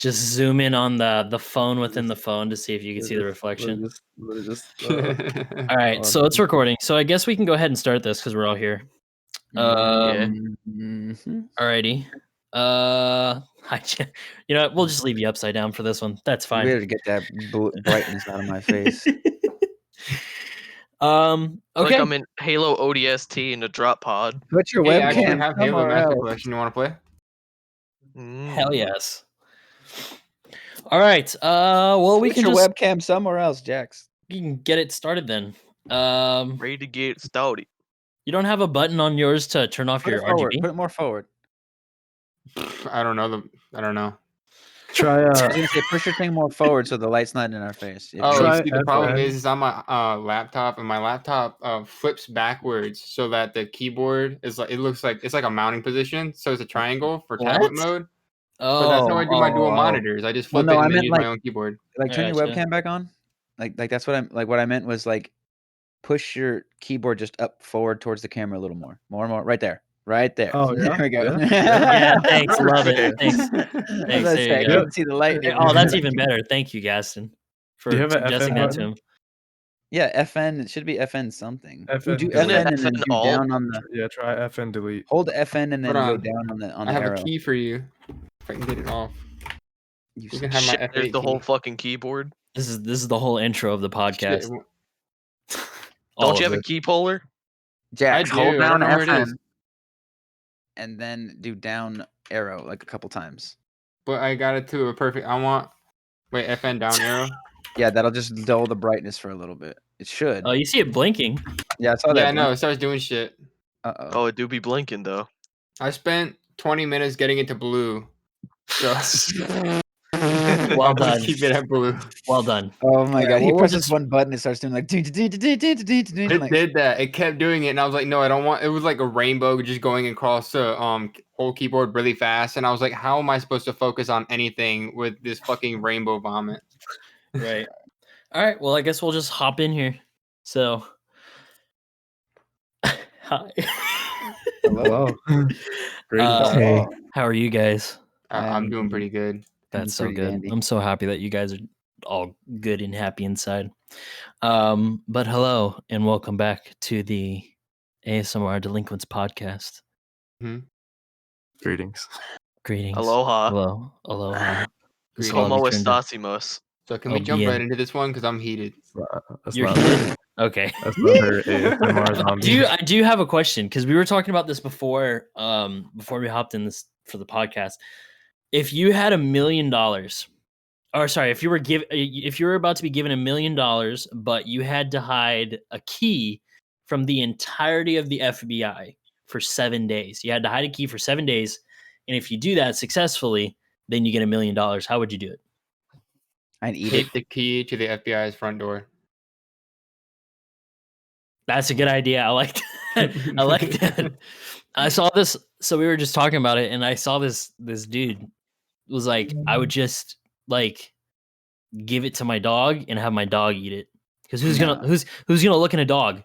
Just zoom in on the phone within the phone to see if you can see the reflection. All right, so it's recording. So I guess we can go ahead and start this because we're all here. Alrighty. You know what? We'll just leave you upside down for this one. That's fine. Weird to get that brightness out of my face. Okay. Like I'm in Halo ODST in a drop pod. Put your Hey, I actually webcam have Halo somewhere Master else. Collection. You want to play? Hell yes. All right. Well, we Put can your just webcam somewhere else, Jax. you can get it started then. Ready to get started. You don't have a button on yours to turn off Put your it forward. RGB? Put it more forward. I don't know. I don't know. Try I was gonna say push your thing more forward so the light's not in our face. Oh, Try see, the problem FN. is on my laptop, and my laptop flips backwards so that the keyboard is like, it looks like it's like a mounting position. So it's a triangle for tablet What? mode. Oh, But that's how I do my dual oh. monitors. I just Well, flip no, it I and then meant use like- my own keyboard. Like turn your gotcha. webcam back on. Like that's what I'm like. What I meant was like push your keyboard just up forward towards the camera a little more, more, right there, right there. Oh, yeah? There we go. Yeah, thanks. Love it. Thanks. I was Thanks. gonna There say, I you go. couldn't see the light. Oh, that's even better. Thank you, Gaston, for Do you have a suggesting FN that to button? him. Yeah, FN. It should be FN something. FN Do Isn't it FN and then FN do alt? down on the. Yeah, try FN delete. Hold FN and then Hold go on. down on the I have arrow. a key for you. If I can get it off. You You said- can have my Shit, there's F8 the key. whole fucking keyboard. This is the whole intro of the podcast. Shit. All Don't you of have a it. key puller? Jax, I hold do, I down don't know where it FN is. and then do down arrow like a couple times. But I got it to a perfect. I want. Wait, FN down arrow. Yeah, that'll just dull the brightness for a little bit. It should. Oh, you see it blinking. Yeah, I saw that. Yeah, no, it starts doing shit. Uh-oh. Oh, it do be blinking though. I spent 20 minutes getting it to blue. So Well I'll done. just keep it at blue. Well done. Oh my Yeah, god, he well, we'll presses just- one button, it starts doing like It like, did that. It kept doing it, and I was like, no, I don't want. It was like a rainbow just going across the whole keyboard really fast, and I was like, how am I supposed to focus on anything with this fucking rainbow vomit? Right. All right. Well, I guess we'll just hop in here. So, hi. hello. Greetings. Hey. How are you guys? I'm doing pretty good. That's so pretty good. dandy. I'm so happy that you guys are all good and happy inside. But hello and welcome back to the ASMR Delinquents podcast. Greetings. Greetings. Aloha. Hello. Aloha. This Greetings. will Como be turned in- estasimus? So can Oh, we jump bien. right into this one? Because I'm heated. That's You're not heated? Okay. That's not her ASMR zombie. I do have a question because we were talking about this before we hopped in this for the podcast. If you had $1 million, or sorry, if you were about to be given $1 million, but you had to hide a key from the entirety of the FBI for 7 days. You had to hide a key for 7 days, and if you do that successfully, then you get $1 million. How would you do it? I'd eat Take it. the key to the FBI's front door. That's a good idea. I like that. I like that. I saw this. So we were just talking about it, and I saw this dude was like, I would just like give it to my dog and have my dog eat it. Because who's gonna look in a dog?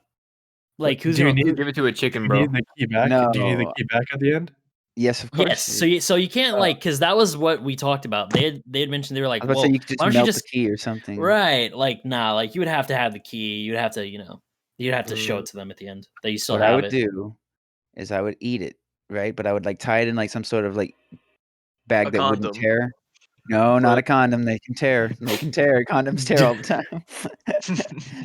Like who's Do you gonna need- Give it to a chicken, Do you bro. need the key back? No. Do you need the key back at the end? Yes, of course. Yes. So you can't like because that was what we talked about. They had mentioned they were like, I was about to well, say you could why just don't you melt just the key or something. right? Like nah, like you would have to have the key. You'd have to you'd have to show it to them at the end that you still What I have would it. do is I would eat it, right? But I would like tie it in like some sort of like bag A that wouldn't condom. tear. No, not a Right. condom. They can tear. They can tear. Condoms tear all the time.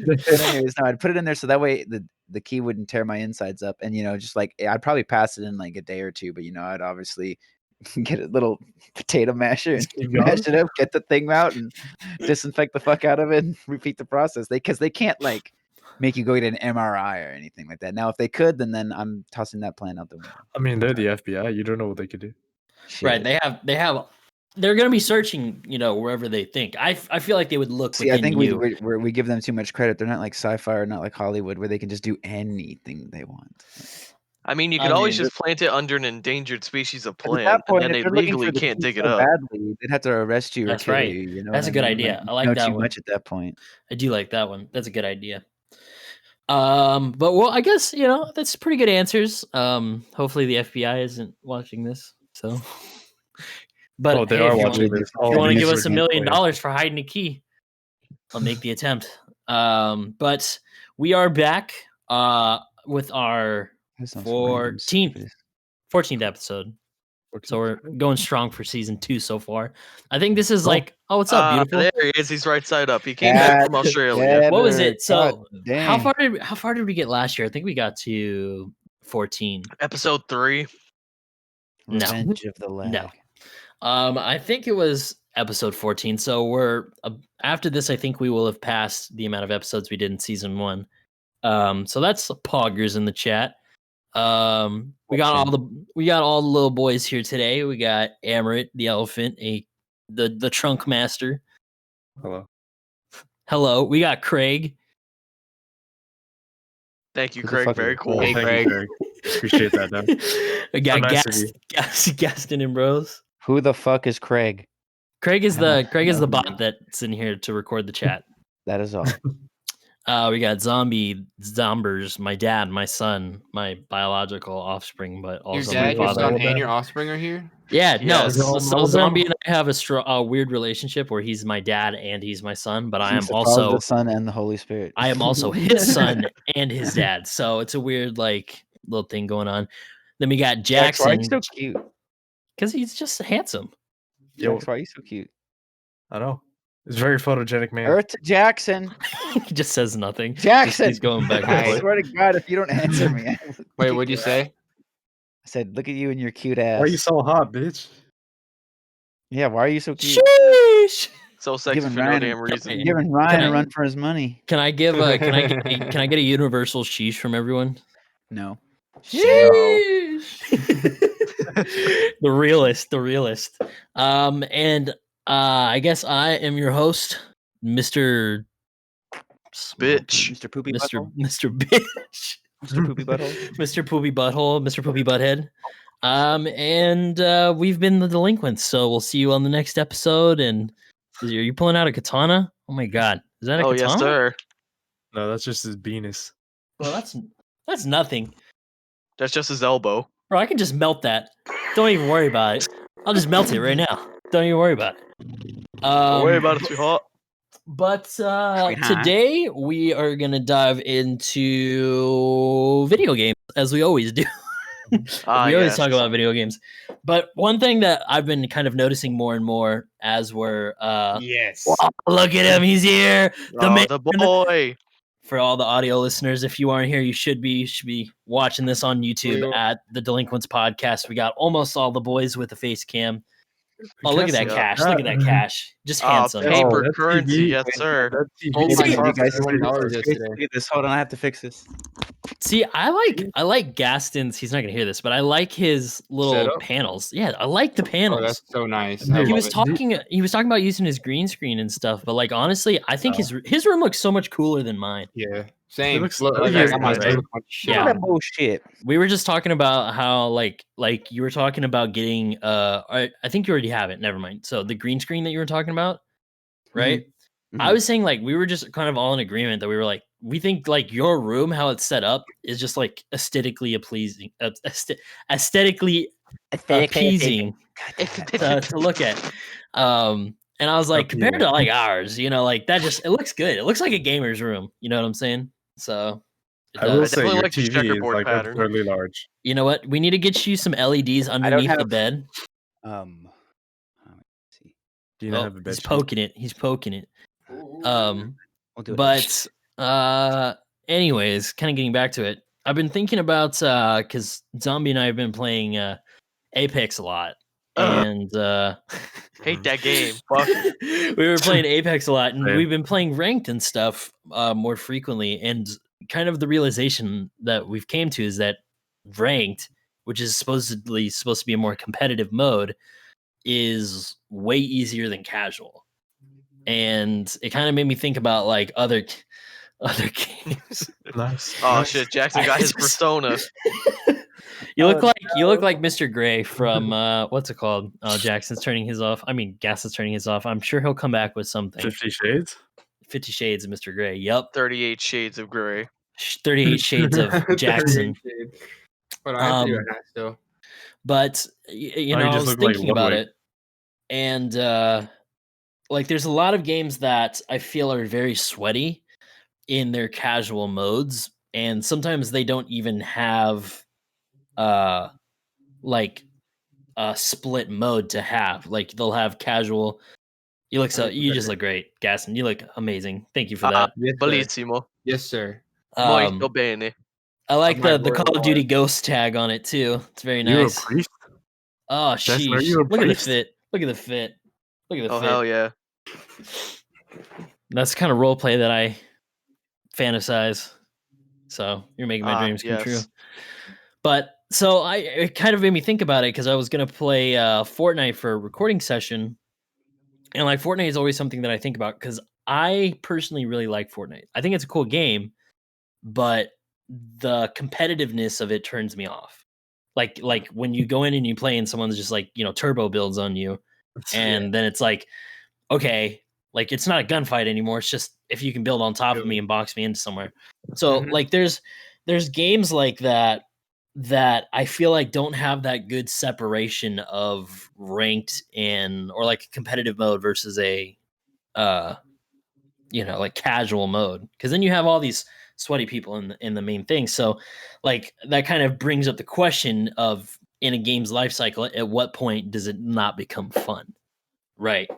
But anyways, no, I'd put it in there so that way the key wouldn't tear my insides up. And just like I'd probably pass it in like a day or two, but I'd obviously get a little potato masher and Keep mash going? it up, get the thing out, and disinfect the fuck out of it, and repeat the process. Because they can't like make you go get an MRI or anything like that. Now, if they could, then I'm tossing that plan out the window. I mean, they're the FBI. You don't know what they could do. Right. Shit. They're gonna be searching, wherever they think. I feel like they would look See, I within think you. we give them too much credit. They're not like sci-fi or not like Hollywood where they can just do anything they want. I mean, you I could always mean, just plant it under an endangered species of But at plant, that point, and then if they they're looking legally for the can't key dig it so up. badly, they'd have to arrest you or That's kill right. you. You know That's what a good I mean? idea. I you like know that too one. much at that point. I do like that one. That's a good idea. But well, I guess that's pretty good answers. Hopefully the FBI isn't watching this, so But Oh, they hey, are if you watching want, this. if you want to give us $1 Michigan million players. for hiding a key, I'll make the attempt. But we are back with our That sounds random, 14th episode. So we're going strong for season 2 so far. I think this is like, oh, what's up, beautiful? There he is. He's right side up. He came back from Australia. What was it? So God how dang. far did we get last year? I think we got to 14. Episode 3. No. Revenge of the Lag. No. I think it was episode 14. So we're after this, I think we will have passed the amount of episodes we did in season 1. So that's poggers in the chat. We got all the little boys here today. We got Amarit, the elephant, the trunk master. Hello. We got Craig. Thank you, Who the Craig. fuck Very is cool. Hey, Thank you, Craig. Appreciate that, man. We got nice of you. Gaston and Bros. Who the fuck is Craig? Craig is I don't the know. bot that's in here to record the chat. That is all. We got Zombers, my dad, my son, my biological offspring, but Your also dad, my your father. son, and your offspring are here. Yeah, no. Yes. So Zombie and I have a weird relationship where he's my dad and he's my son, but I He's am the Father, also the Son, and the Holy Spirit. I am also his son and his dad. So it's a weird like little thing going on. Then we got Jax, why are Jackson you so cute? because he's just handsome. Jax, why are you so cute? I know. It's very photogenic, man. Earth to Jackson. He just says nothing. Jackson. He's going back and I forth. swear to God, if you don't answer me, I will Wait, kick what'd you your say? ass. I said, look at you and your cute ass. Why are you so hot, bitch? Yeah, why are you so cute? Sheesh. So sexy Giving for no Ryan, damn reason. giving Ryan I- a run for his money. Can I give can I get a universal sheesh from everyone? No. The realist. And I guess I am your host, Mr. Bitch. Mr. Poopy Mr. Butthole. Mr. Bitch. Mr. Poopy Butthole. Mr. Poopy Butthole, Mr. Poopy Butthead. And we've been the Delinquents, so we'll see you on the next episode. And are you pulling out a katana? Oh my god. Is that a Oh, katana? yes, sir. No, that's just his penis. Bro, that's nothing. That's just his elbow. Bro, I can just melt that. Don't even worry about it. I'll just melt it right now. Don't even worry about it. Don't worry about it, sweetheart. But Sweetheart. today we are gonna dive into video games, as we always do. We always talk about video games. But one thing that I've been kind of noticing more and more as we're Yes. wow, look at him, he's here. The boy. For all the audio listeners, if you aren't here, you should be watching this on YouTube at the Delinquents Podcast. We got almost all the boys with a face cam. Oh, look at that cash! Look at that cash! Just handsome. Paper that's currency, TV. yes, sir. That TV Oh is my Hey, God, you guys $20 look yesterday. at this. Hold on, I have to fix this. See, I like Gaston's. He's not gonna hear this, but I like his little Setup? panels. Yeah, I like the Oh, panels. that's so nice. Dude, I he love was it. talking. He was talking about using his green screen and stuff. But like honestly, I think his room looks so much cooler than mine. Yeah, same. looks- Look, it like, looks I got my nice. Shut up, that bullshit. We were just talking about how like you were talking about getting. I think you already have it. Never mind. So the green screen that you were talking about, right? I Mhm. was saying like we were just kind of all in agreement that we were like we think like your room how it's set up is just like aesthetically pleasing, aesthetically appeasing to look at. And I was like compared to like ours, you know, like that just it looks good. It looks like a gamer's room. You know what I'm saying? So it I will does. say definitely your like the TV is checkerboard like pattern. absurdly large. You know what? We need to get you some LEDs underneath the have- bed. Let's see. Do you not Oh, have a bed he's sheet? poking it. He's poking it. We'll do it. But anyways, kind of getting back to it. I've been thinking about because Zombie and I have been playing Apex a lot. And Hate that game. Fuck. we were playing Apex a lot, and Same. we've been playing ranked and stuff more frequently. And kind of the realization that we've came to is that ranked, which is supposedly supposed to be a more competitive mode, is way easier than casual. And it kind of made me think about like other games. Nice. Oh nice. shit, Jackson got his persona. You look like Mr. Gray from what's it called? Oh, Jackson's turning his off. I mean, Gas is turning his off. I'm sure he'll come back with something. 50 Shades? 50 Shades of Mr. Gray. Yep. 38 Shades of Grey. 38 Shades of Jackson. But I have to do a hat still. But you Oh, know, you I just was look like thinking about Ludwig. it. and like there's a lot of games that I feel are very sweaty in their casual modes, and sometimes they don't even have like a split mode to have. Like they'll have casual. You just look great, Gaston. You look amazing. Thank you for that. Yes, sir. Bellissimo. Yes, sir. Molto bene. I like my the Call royal of Duty Ghost tag on it too. It's very You nice. a priest? Oh, Jackson, are sheesh. you a Look at the priest? fit. Look at the fit. Look at the Oh fit. hell yeah. That's the kind of role play that I fantasize. So you're making my dreams come true. Yes. But so it kind of made me think about it because I was gonna play Fortnite for a recording session, and like Fortnite is always something that I think about because I personally really like Fortnite. I think it's a cool game, but the competitiveness of it turns me off. Like when you go in and you play and someone's just like, turbo builds on you, and then it's like, okay, like it's not a gunfight anymore. It's just if you can build on top of me and box me into somewhere. So Mhm. like there's games like that I feel like don't have that good separation of ranked or like competitive mode versus a like casual mode, because then you have all these sweaty people in the main thing. So like that kind of brings up the question of, in a game's life cycle, at what point does it not become fun, right?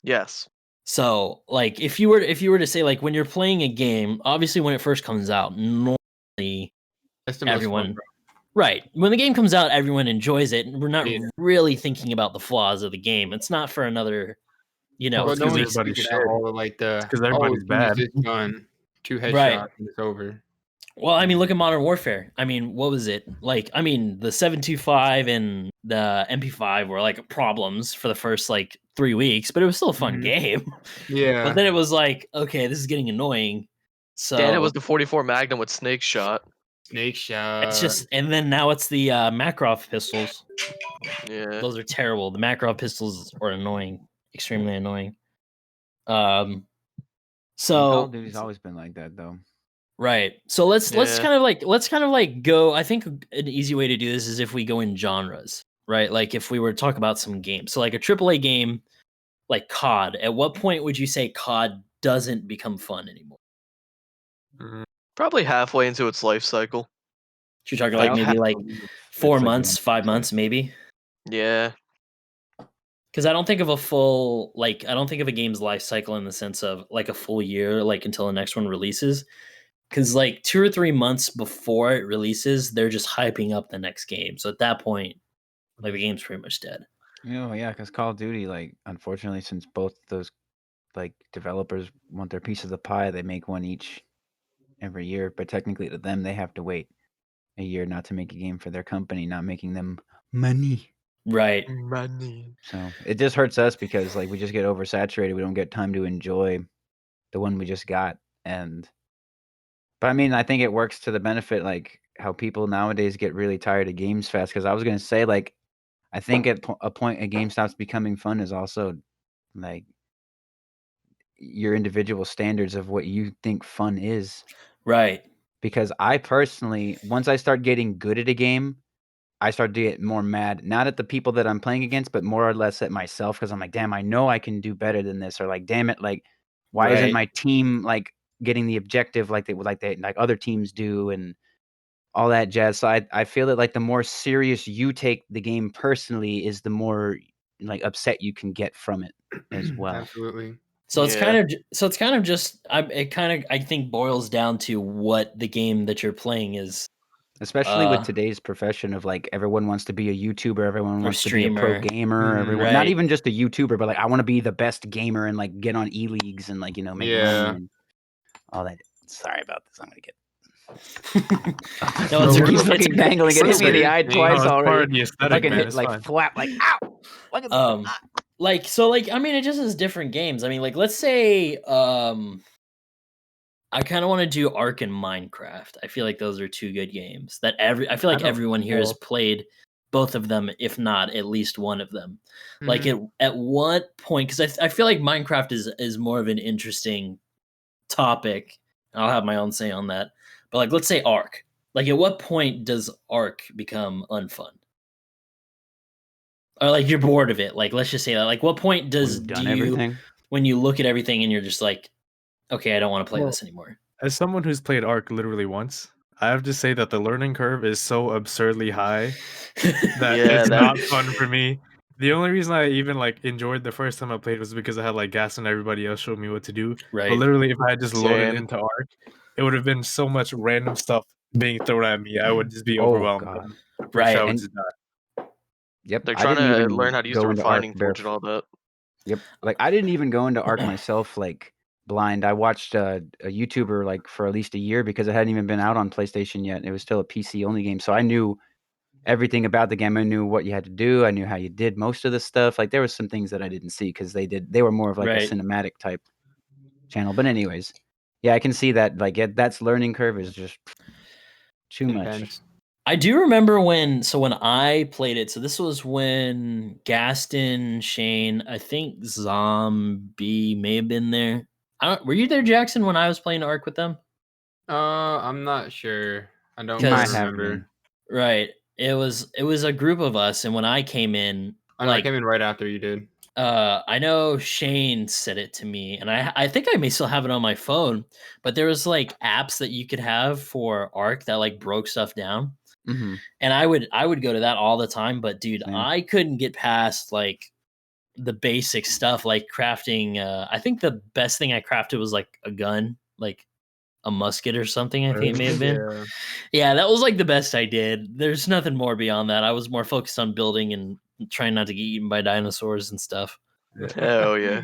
Yes. So like if you were to say, like, when you're playing a game, obviously when it first comes out, normally That's the most everyone fun, bro. right, when the game comes out, everyone enjoys it, and we're not Yeah. really thinking about the flaws of the game. It's not for another Well, Well, it's no 'cause one's everybody's thinking at shit. all of like It's 'cause oh, everybody's use bad. this gun, 2 Right. headshots and it's over. Well, I mean, look at Modern Warfare. I mean, what was it? Like, I mean, the 7.25 and the MP5 were like problems for the first like 3 weeks, but it was still a fun Mhm. game. Yeah. But then it was like, okay, this is getting annoying. So Then it was the 44 Magnum with Snake Shot. Snake shot. it's just, and then now it's the Makarov pistols. Yeah. Those are terrible. The Makarov pistols are annoying, extremely annoying. Um, Call of so Duty's always been like that, though. right. So let's Yeah. kind of like go. I think an easy way to do this is if we go in genres, right? Like if we were to talk about some games. So like a AAA game like COD, at what point would you say COD doesn't become fun anymore? Probably halfway into its life cycle. You're talking I like also maybe like believe 4 it's like months, 5 months, maybe? Yeah. Because I don't think of I don't think of a game's life cycle in the sense of like a full year, like until the next one releases. Because like 2 or 3 months before it releases, they're just hyping up the next game. So at that point, like the game's pretty much dead. Yeah, because Call of Duty, like, unfortunately, since both those like developers want their piece of the pie, they make one each every year. But technically, to them, they have to wait a year not to make a game for their company, not making them money. Right. Money. So it just hurts us because like we just get oversaturated. We don't get time to enjoy the one we just got. But I mean, I think it works to the benefit, like how people nowadays get really tired of games fast. Because I was gonna say, like, I think at a point a game stops becoming fun is also like your individual standards of what you think fun is. Right. Because I personally, once I start getting good at a game, I start to get more mad, not at the people that I'm playing against, but more or less at myself. Because I'm like, damn, I know I can do better than this, or like, damn it, like, why isn't Right. my team like getting the objective like other teams do, and all that jazz. So I feel that like the more serious you take the game personally is the more like upset you can get from it as well. Absolutely. So it's Yeah. kind of just I think boils down to what the game that you're playing is. Especially with today's profession of like everyone wants to be a YouTuber, everyone Or wants to be a pro streamer. gamer, everyone not Right. even just a YouTuber, but like I want to be the best gamer and like get on e-leagues and like, make Yeah. money and all that. Sorry about this. I'm gonna get No, it's It okay. keeps It's fucking okay. dangling. It It's hit me in the okay. eye No, twice it's part already. of the aesthetic, Fucking man. hit It's like fine. flap, like ow. Look at Like so like I mean it just is different games. I mean, like, let's say I kind of want to do Ark and Minecraft. I feel like those are two good games that I feel like know everyone here has both. played both of them, if not at least one of them. Like Mhm. at what point, because I feel like Minecraft is more of an interesting topic. I'll have my own say on that. But like, let's say Ark. Like, at what point does Ark become unfun? or like you're bored of it. Like let's just say that. Like what point When does you've done do you everything. when you look at everything and you're just like, okay, I don't want to play Well, this anymore. As someone who's played Ark literally once, I have to say that the learning curve is so absurdly high that Yeah, it's that- not fun for me. The only reason I even like enjoyed the first time I played was because I had like gas and everybody else showed me what to do. But Right. literally, if I had just loaded Same. into Ark, it would have been so much random stuff being thrown at me. I would just be Oh, overwhelmed. God. I'm pretty Right, sure I would and- just die. Yep. They're I trying didn't to even learn how to use the go into Ark refining forge and all that. Yep. Like I didn't even go into Ark myself like blind. I watched a YouTuber like for at least a year because it hadn't even been out on PlayStation yet. It was still a PC only game. So I knew everything about the game. I knew what you had to do. I knew how you did most of the stuff. Like there was some things that I didn't see because they were more of like Right. a cinematic type channel. But anyways, yeah, I can see that like that's learning curve is just too much. Intense. I do remember when I played it, so this was when Gaston, Shane, I think Zombie may have been there. Were you there, Jackson, when I was playing Ark with them? I'm not sure. I don't You might Because- have remember. been. Right. It was a group of us, and when I came in, I know I like came in right after you did. I know Shane said it to me, and I think I may still have it on my phone, but there was like apps that you could have for Ark that like broke stuff down. Mhm. And I would go to that all the time, but dude, Same. I couldn't get past like the basic stuff like crafting. I think the best thing I crafted was like a gun, like a musket or something. I think it may have been. Yeah. Yeah, that was like the best I did. There's nothing more beyond that. I was more focused on building and trying not to get eaten by dinosaurs and stuff. Hell yeah.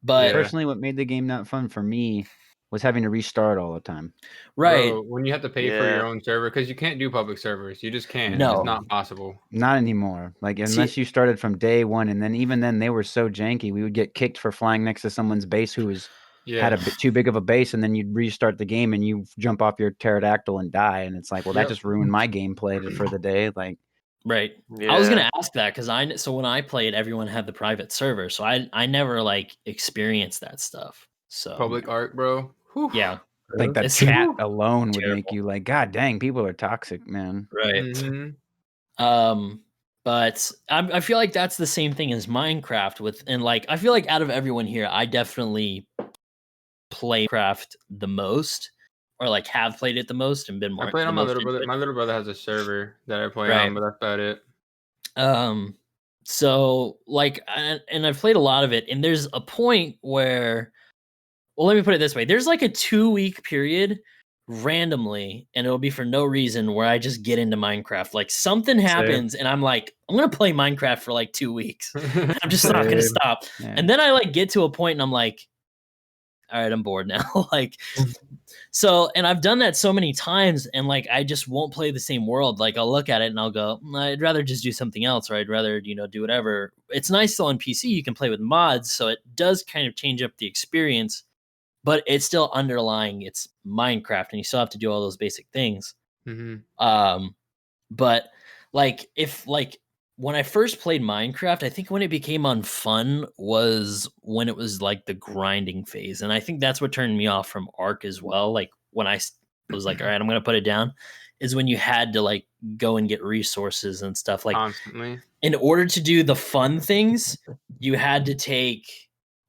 But Yeah. Personally, what made the game not fun for me was having to restart all the time. right, Bro, when you have to pay for Yeah. your own server, because you can't do public servers. You just can't. No. It's not possible. Not anymore. Like See- unless you started from day one, and then even then they were so janky. We would get kicked for flying next to someone's base who was Yeah. had a bit too big of a base, and then you'd restart the game and you jump off your pterodactyl and die. And it's like, well, that Yep. just ruined my gameplay for the day. Like, right. Yeah. I was gonna ask that because so when I played, everyone had the private server, so I never like experienced that stuff. So Public art, bro. Whew. yeah, like that It's chat alone would make terrible. you like, God dang, people are toxic, man. right. Mhm. But I feel like that's the same thing as Minecraft and like I feel like out of everyone here, I definitely play Minecraft the most, or like have played it the most and been more. I played the on my most little into brother. it. My little brother has a server that I play Right. on, but that's about it. So like, and I've played a lot of it, and there's a point where, well, let me put it this way: there's like a 2-week period randomly, and it'll be for no reason where I just get into Minecraft. Like something happens, and I'm like, I'm gonna play Minecraft for like 2 weeks. I'm just not gonna Same. stop. Yeah. And then I like get to a point, and I'm like, all right, I'm bored now. Like, so, and I've done that so many times, and like, I just won't play the same world. Like, I'll look at it and I'll go, I'd rather just do something else, or I'd rather, do whatever. It's nice though on PC, you can play with mods, so it does kind of change up the experience, but it's still underlying it's Minecraft, and you still have to do all those basic things. Mhm. But like, if like, when I first played Minecraft, I think when it became unfun was when it was like the grinding phase. And I think that's what turned me off from Ark as well. Like when I was like, all right, I'm going to put it down, is when you had to like go and get resources and stuff. Like Constantly. in order to do the fun things, you had to take,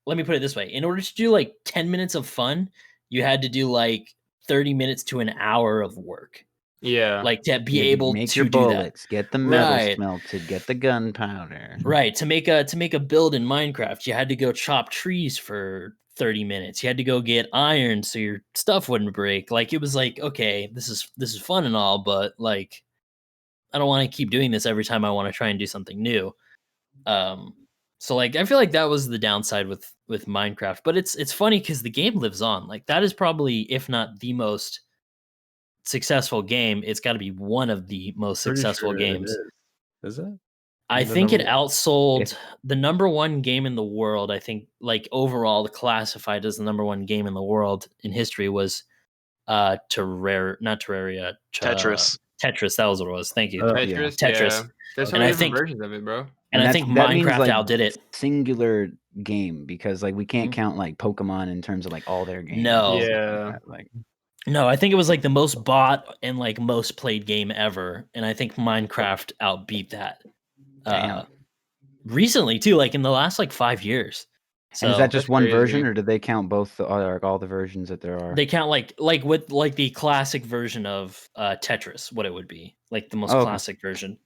let me put it this way. In order to do like 10 minutes of fun, you had to do like 30 minutes to an hour of work. Yeah. Like to be You able make to your do that. bullets, get the metal Right. smelted, get the gunpowder. Right. To make a build in Minecraft, you had to go chop trees for 30 minutes. You had to go get iron so your stuff wouldn't break. Like it was like, okay, this is fun and all, but like I don't want to keep doing this every time I want to try and do something new. So like I feel like that was the downside with Minecraft, but it's funny cuz the game lives on. Like that is probably, if not the most successful game, it's got to be one of the most Pretty successful sure games. it is. Is it? I The think it number one? outsold the number one game in the world. I think like overall classified as the number one game in the world in history was not Terraria, Tetris. Tetris, that was what it was. Thank you. Yeah. Tetris. Tetris. Yeah. There's so And many I different think- versions of it, bro. And I think that means, Minecraft like, outdid it. Singular game, because like we can't Mhm. count like Pokemon in terms of like all their games. No. and stuff Yeah. like that. Like No, I think it was like the most bought and like most played game ever, and I think Minecraft outbeat that. Damn. recently too, like in the last like 5 years. So And is that just That's one crazy. version, or do they count both all the versions that there are? they count like with like the classic version of Tetris, what it would be, like the most Okay. classic version.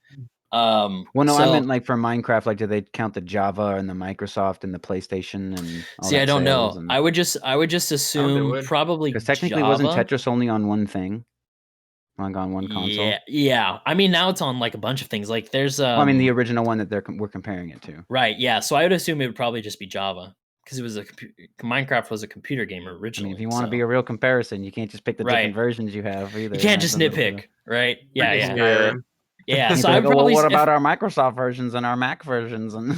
Well, no, I so meant like for Minecraft, like do they count the Java and the Microsoft and the PlayStation and all see, that I don't sales? know. And I would just assume would. probably because technically, wasn't Java. Tetris only on one thing, like on one console? Yeah. I mean, now it's on like a bunch of things. Like there's Well, I mean, the original one that we're comparing it to. right, yeah. So I would assume it would probably just be Java because it was Minecraft was a computer game I originally. mean, if you want to so. be a real comparison, you can't just pick the Right. different versions you have either. You can't That's just a little bit nitpick, of- right? Yeah, Freaking yeah, Skyrim. yeah. You'd So be I like, would oh, well, probably what about our Microsoft versions and our Mac versions? And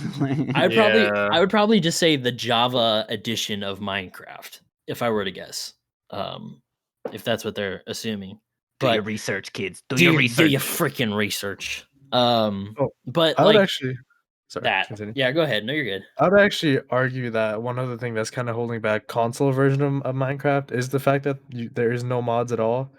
Yeah. I would probably just say the Java edition of Minecraft if I were to guess. If that's what they're assuming. do your But research, kids. Do do your your research. freaking research. Oh, But I would like actually. Sorry, that. continue. Yeah, go ahead. No, you're good. I would actually argue that one other thing that's kind of holding back console version of Minecraft is the fact that there is no mods at all.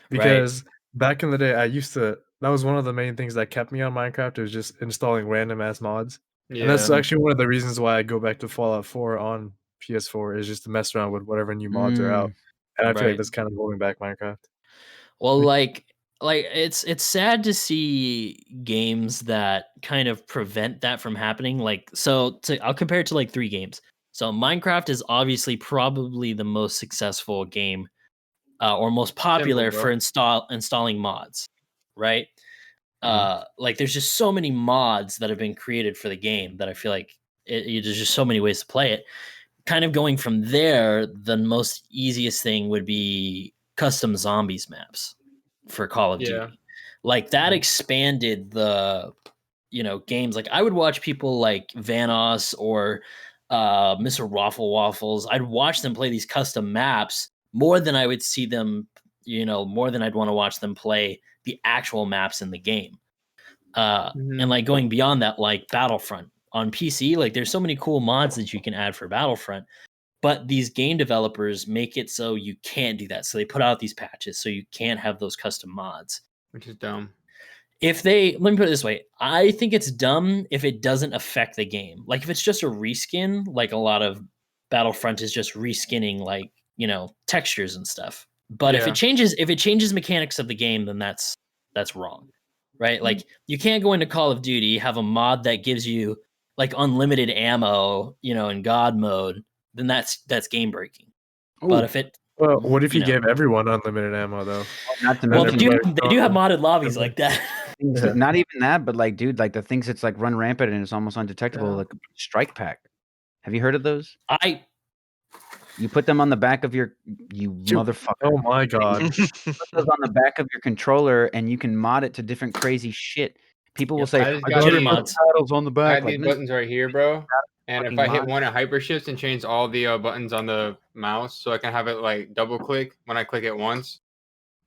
Because back in the day, that was one of the main things that kept me on Minecraft. It was just installing random ass mods. Yeah. And that's actually one of the reasons why I go back to Fallout 4 on PS4 is just to mess around with whatever new mods are out. And I feel Right. like that's kind of holding back Minecraft. Well, like it's sad to see games that kind of prevent that from happening. Like I'll compare it to like 3 games. So Minecraft is obviously probably the most successful game or most popular bro. for installing mods, right? Mhm. Like there's just so many mods that have been created for the game that I feel like there's just so many ways to play it. Kind of going from there, the most easiest thing would be custom zombies maps for Call of Yeah. Duty. Like that expanded the games. Like I would watch people like Vanoss or Mr. Waffle Waffles. I'd watch them play these custom maps more than I would see them, more than I'd want to watch them play the actual maps in the game. And like going beyond that, like Battlefront on PC, like there's so many cool mods that you can add for Battlefront, but these game developers make it so you can't do that. So they put out these patches so you can't have those custom mods. Which is dumb. Let me put it this way. I think it's dumb if it doesn't affect the game. Like if it's just a reskin, like a lot of Battlefront is just reskinning like, textures and stuff. But if Yeah. it changes mechanics of the game, then that's wrong. Right? Like you can't go into Call of Duty, have a mod that gives you like unlimited ammo, in God mode, then that's game breaking. But if it Well, what if you know. gave everyone unlimited ammo though? Not to well, mention, they do have modded lobbies like that. Yeah. not even that, but like, dude, like the things that's like run rampant and it's almost undetectable, Yeah. like strike pack. Have you heard of those? I You put them on the back of you motherfucker. Oh my god. Put those on the back of your controller, and you can mod it to different crazy shit. People will Yep, say, I just "I got got these- mods on the I back." had Like, these no, buttons right here, bro. And if fucking I hit mod. one at hypershifts and change all the buttons on the mouse, so I can have it like double click when I click it once,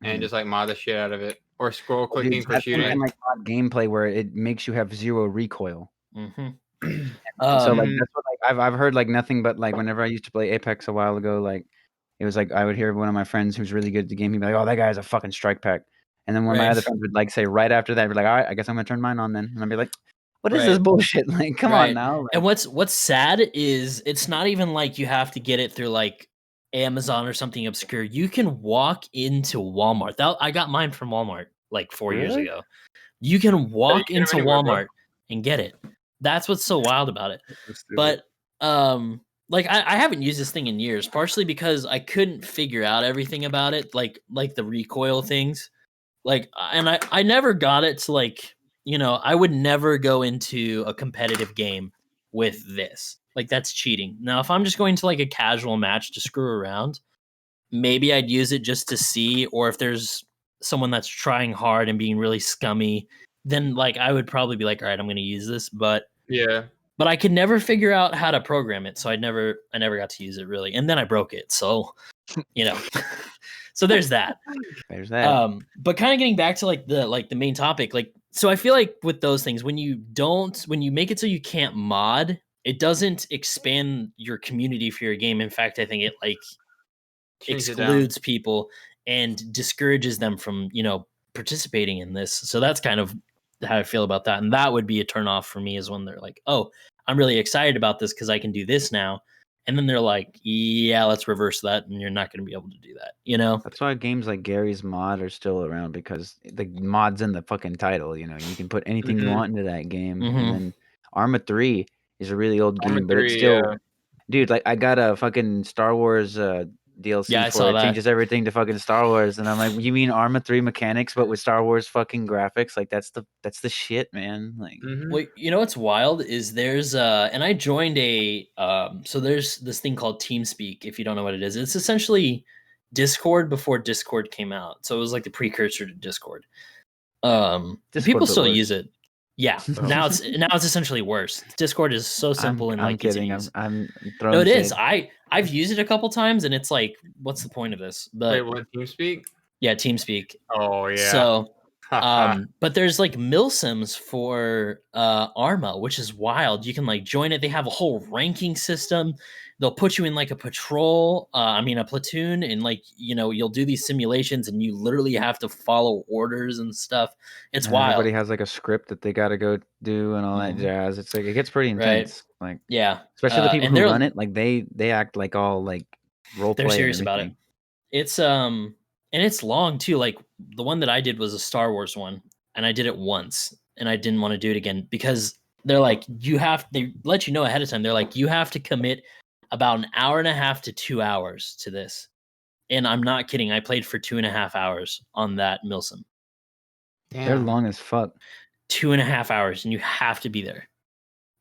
and Mhm. just like mod the shit out of it, or scroll Well, dude, clicking for that's when you shooting. can like mod gameplay where it makes you have zero recoil. Mhm. And so like Mhm. that's what like I've heard like nothing but like whenever I used to play Apex a while ago, like it was like I would hear one of my friends who's really good at the game, he'd be like, "Oh, that guy has a fucking strike pack," and then one of my Right. other friends would like say right after that, be like, "All right, I guess I'm gonna turn mine on then," and I'd be like, "What is this Right. bullshit? Like, come Right. on now." Like, And what's sad is it's not even like you have to get it through like Amazon or something obscure. You can walk into Walmart. I got mine from Walmart like 4 years Really? ago. You can walk get 'em into anywhere, bro. Walmart and get it. That's what's so wild about it. That's stupid. But like I haven't used this thing in years, partially because I couldn't figure out everything about it, like the recoil things. Like and I never got it to like, I would never go into a competitive game with this. Like that's cheating. Now, if I'm just going to like a casual match to screw around, maybe I'd use it just to see, or if there's someone that's trying hard and being really scummy, then like I would probably be like, all right, I'm going to use this, but Yeah. I could never figure out how to program it, so I never got to use it really, and then I broke it. So, so there's that. there's that. But kind of getting back to like the main topic, like so I feel like with those things, when you make it so you can't mod, it doesn't expand your community for your game. In fact, I think it like Change it down. excludes people and discourages them from participating in this. So that's kind of how I feel about that. And that would be a turn off for me, is when they're like, oh, I'm really excited about this because I can do this now. And then they're like, yeah, let's reverse that, and you're not going to be able to do that, you know? That's why games like Gary's Mod are still around, because the mod's in the fucking title. You know, you can put anything you Mhm. want into that game. Mhm. And then Arma 3 is a really old Arma game, but it's 3, still, yeah. dude. Like, I got a fucking Star Wars DLC Yeah, I for saw it. that. Changes everything to fucking Star Wars, and I'm like, you mean Arma 3 mechanics, but with Star Wars fucking graphics? Like, that's the shit, man. Like, Mhm. Wait, you know what's wild is there's and I joined a so there's this thing called TeamSpeak, if you don't know what it is. It's essentially Discord before Discord came out. So it was like the precursor to Discord. And Discord, people but still worse. use it. Yeah. Oh. Now it's essentially worse. Discord is so simple and I'm like easy to kidding. use. I'm No, throwing it is. shade. I've used it a couple times and it's like, what's the point of this? But Wait, what, TeamSpeak? yeah, TeamSpeak. Oh yeah. So but there's like milsims for Arma, which is wild. You can like join it. They have a whole ranking system. They'll put you in like a patrol, a platoon, and like, you know, you'll do these simulations and you literally have to follow orders and stuff. It's And wild. everybody has like a script that they got to go do and all that Mhm. jazz. It's like, it gets pretty Right. intense. Like, Yeah. especially the people and who they're run it, like they act like all like role they're play and serious about it. everything. It's and it's long too. Like the one that I did was a Star Wars one, and I did it once, and I didn't want to do it again because they're like, they let you know ahead of time. They're like, you have to commit about an hour and a half to 2 hours to this. And I'm not kidding. I played for 2.5 hours on that milsim. They're Damn. long as fuck. 2.5 hours, and you have to be there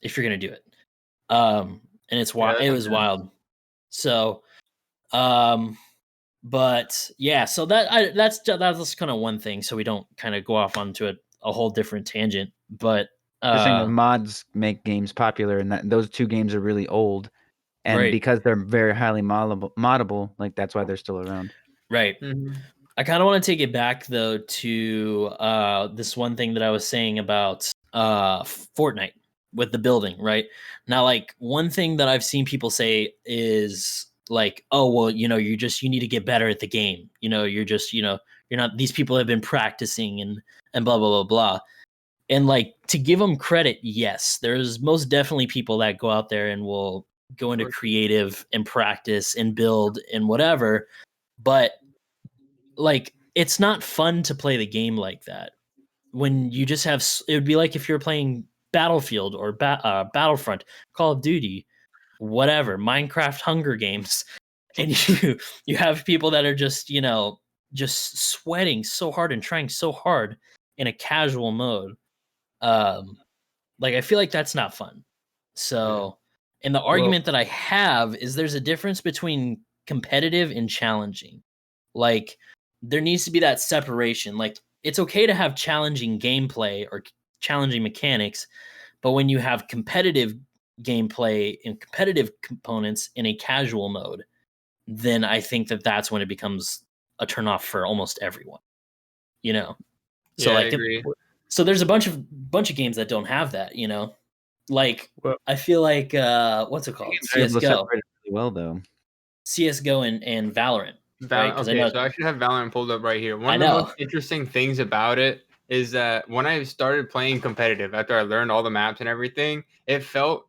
if you're gonna do it. And it's wild. Yeah, It was wild. So, but yeah, so that's kind of one thing, so we don't kind of go off onto a whole different tangent. But Just saying that mods make games popular, and that those two games are really old, and Right. because they're very highly moddable, like that's why they're still around. Right. Mhm. I kind of want to take it back though to this one thing that I was saying about Fortnite with the building, right? Now, like one thing that I've seen people say is like, oh, well, you know, you need to get better at the game. You know, you're not, these people have been practicing and blah blah blah blah. And like, to give them credit, yes, there's most definitely people that go out there and will go into creative and practice and build and whatever, but like, it's not fun to play the game like that when you just have it would be like if you're playing Battlefield or Battlefront, Call of Duty, whatever, Minecraft, Hunger Games, and you have people that are just, you know, just sweating so hard and trying so hard in a casual mode. Like, I feel like that's not fun. So, and the argument that I have is there's a difference between competitive and challenging. Like, there needs to be that separation. Like, it's okay to have challenging gameplay or challenging mechanics, but when you have competitive gameplay and competitive components in a casual mode, then I think that that's when it becomes a turnoff for almost everyone. You know, so Yeah, I like, agree. so there's a bunch of games that don't have that. You know, like Well- I feel like what's it called? They're able to CS:GO, separate it really well, though. CS:GO and Valorant. Right? 'Cause I Okay, know- so I should have Valorant pulled up right here. One I of the know. most interesting things about it is that when I started playing competitive, after I learned all the maps and everything, it felt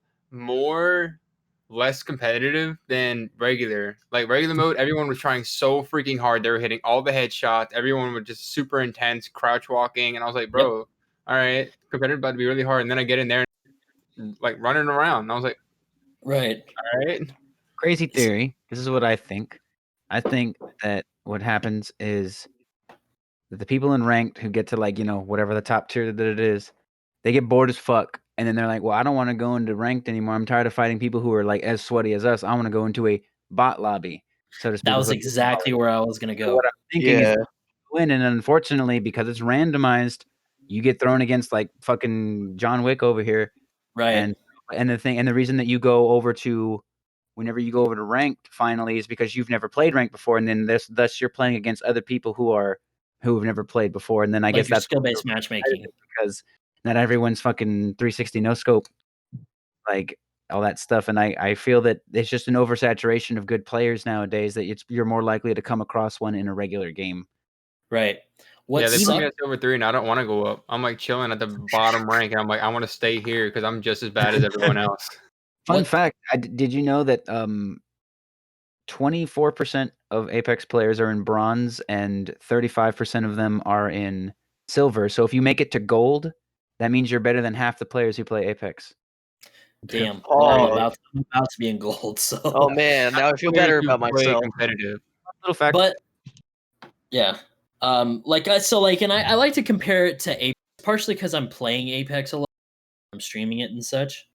less competitive than regular. Like regular mode, everyone was trying so freaking hard. They were hitting all the headshots. Everyone was just super intense, crouch walking, and I was like, bro, all right, competitive about to be really hard. And then I get in there and like running around. And I was like, Right. all right. Crazy theory. This is what I think. I think that what happens is that the people in ranked who get to, like, you know, whatever the top tier that it is, they get bored as fuck, and then they're like, well, I don't want to go into ranked anymore. I'm tired of fighting people who are like as sweaty as us. I want to go into a bot lobby, so to speak. That was So exactly where I was gonna go. what I'm thinking is Yeah. win, and unfortunately, because it's randomized, you get thrown against like fucking John Wick over here. Right. And the reason that you go over to whenever you go over to ranked finally is because you've never played ranked before, and then thus you're playing against other people who have never played before, and then I Like guess your that's skill-based matchmaking. because not everyone's fucking 360 no scope, like all that stuff, and I feel that it's just an oversaturation of good players nowadays that you're more likely to come across one in a regular game. Right. What Yeah, they put me sucked? at silver 3, and I don't want to go up. I'm like chilling at the bottom rank, and I'm like, I want to stay here because I'm just as bad as everyone else. Fun What- fact: did you know that 24% of Apex players are in bronze and 35% of them are in silver? So if you make it to gold, that means you're better than half the players who play Apex. Damn. Well, I'm Oh. about to be in gold. So. Oh man, now I feel Players better who about play myself. competitive. Little fact. But yeah, and I like to compare it to Apex, partially because I'm playing Apex a lot. I'm streaming it and such.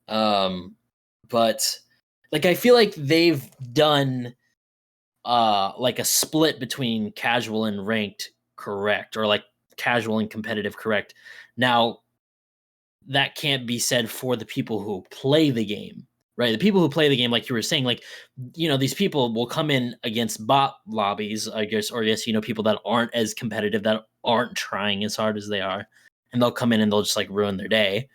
But like I feel like they've done like a split between casual and ranked correct, or like casual and competitive correct. Now that can't be said for the people who play the game, right? The people who play the game, like you were saying, like, these people will come in against bot lobbies, I guess, or yes, people that aren't as competitive, that aren't trying as hard as they are, and they'll come in and they'll just like ruin their day.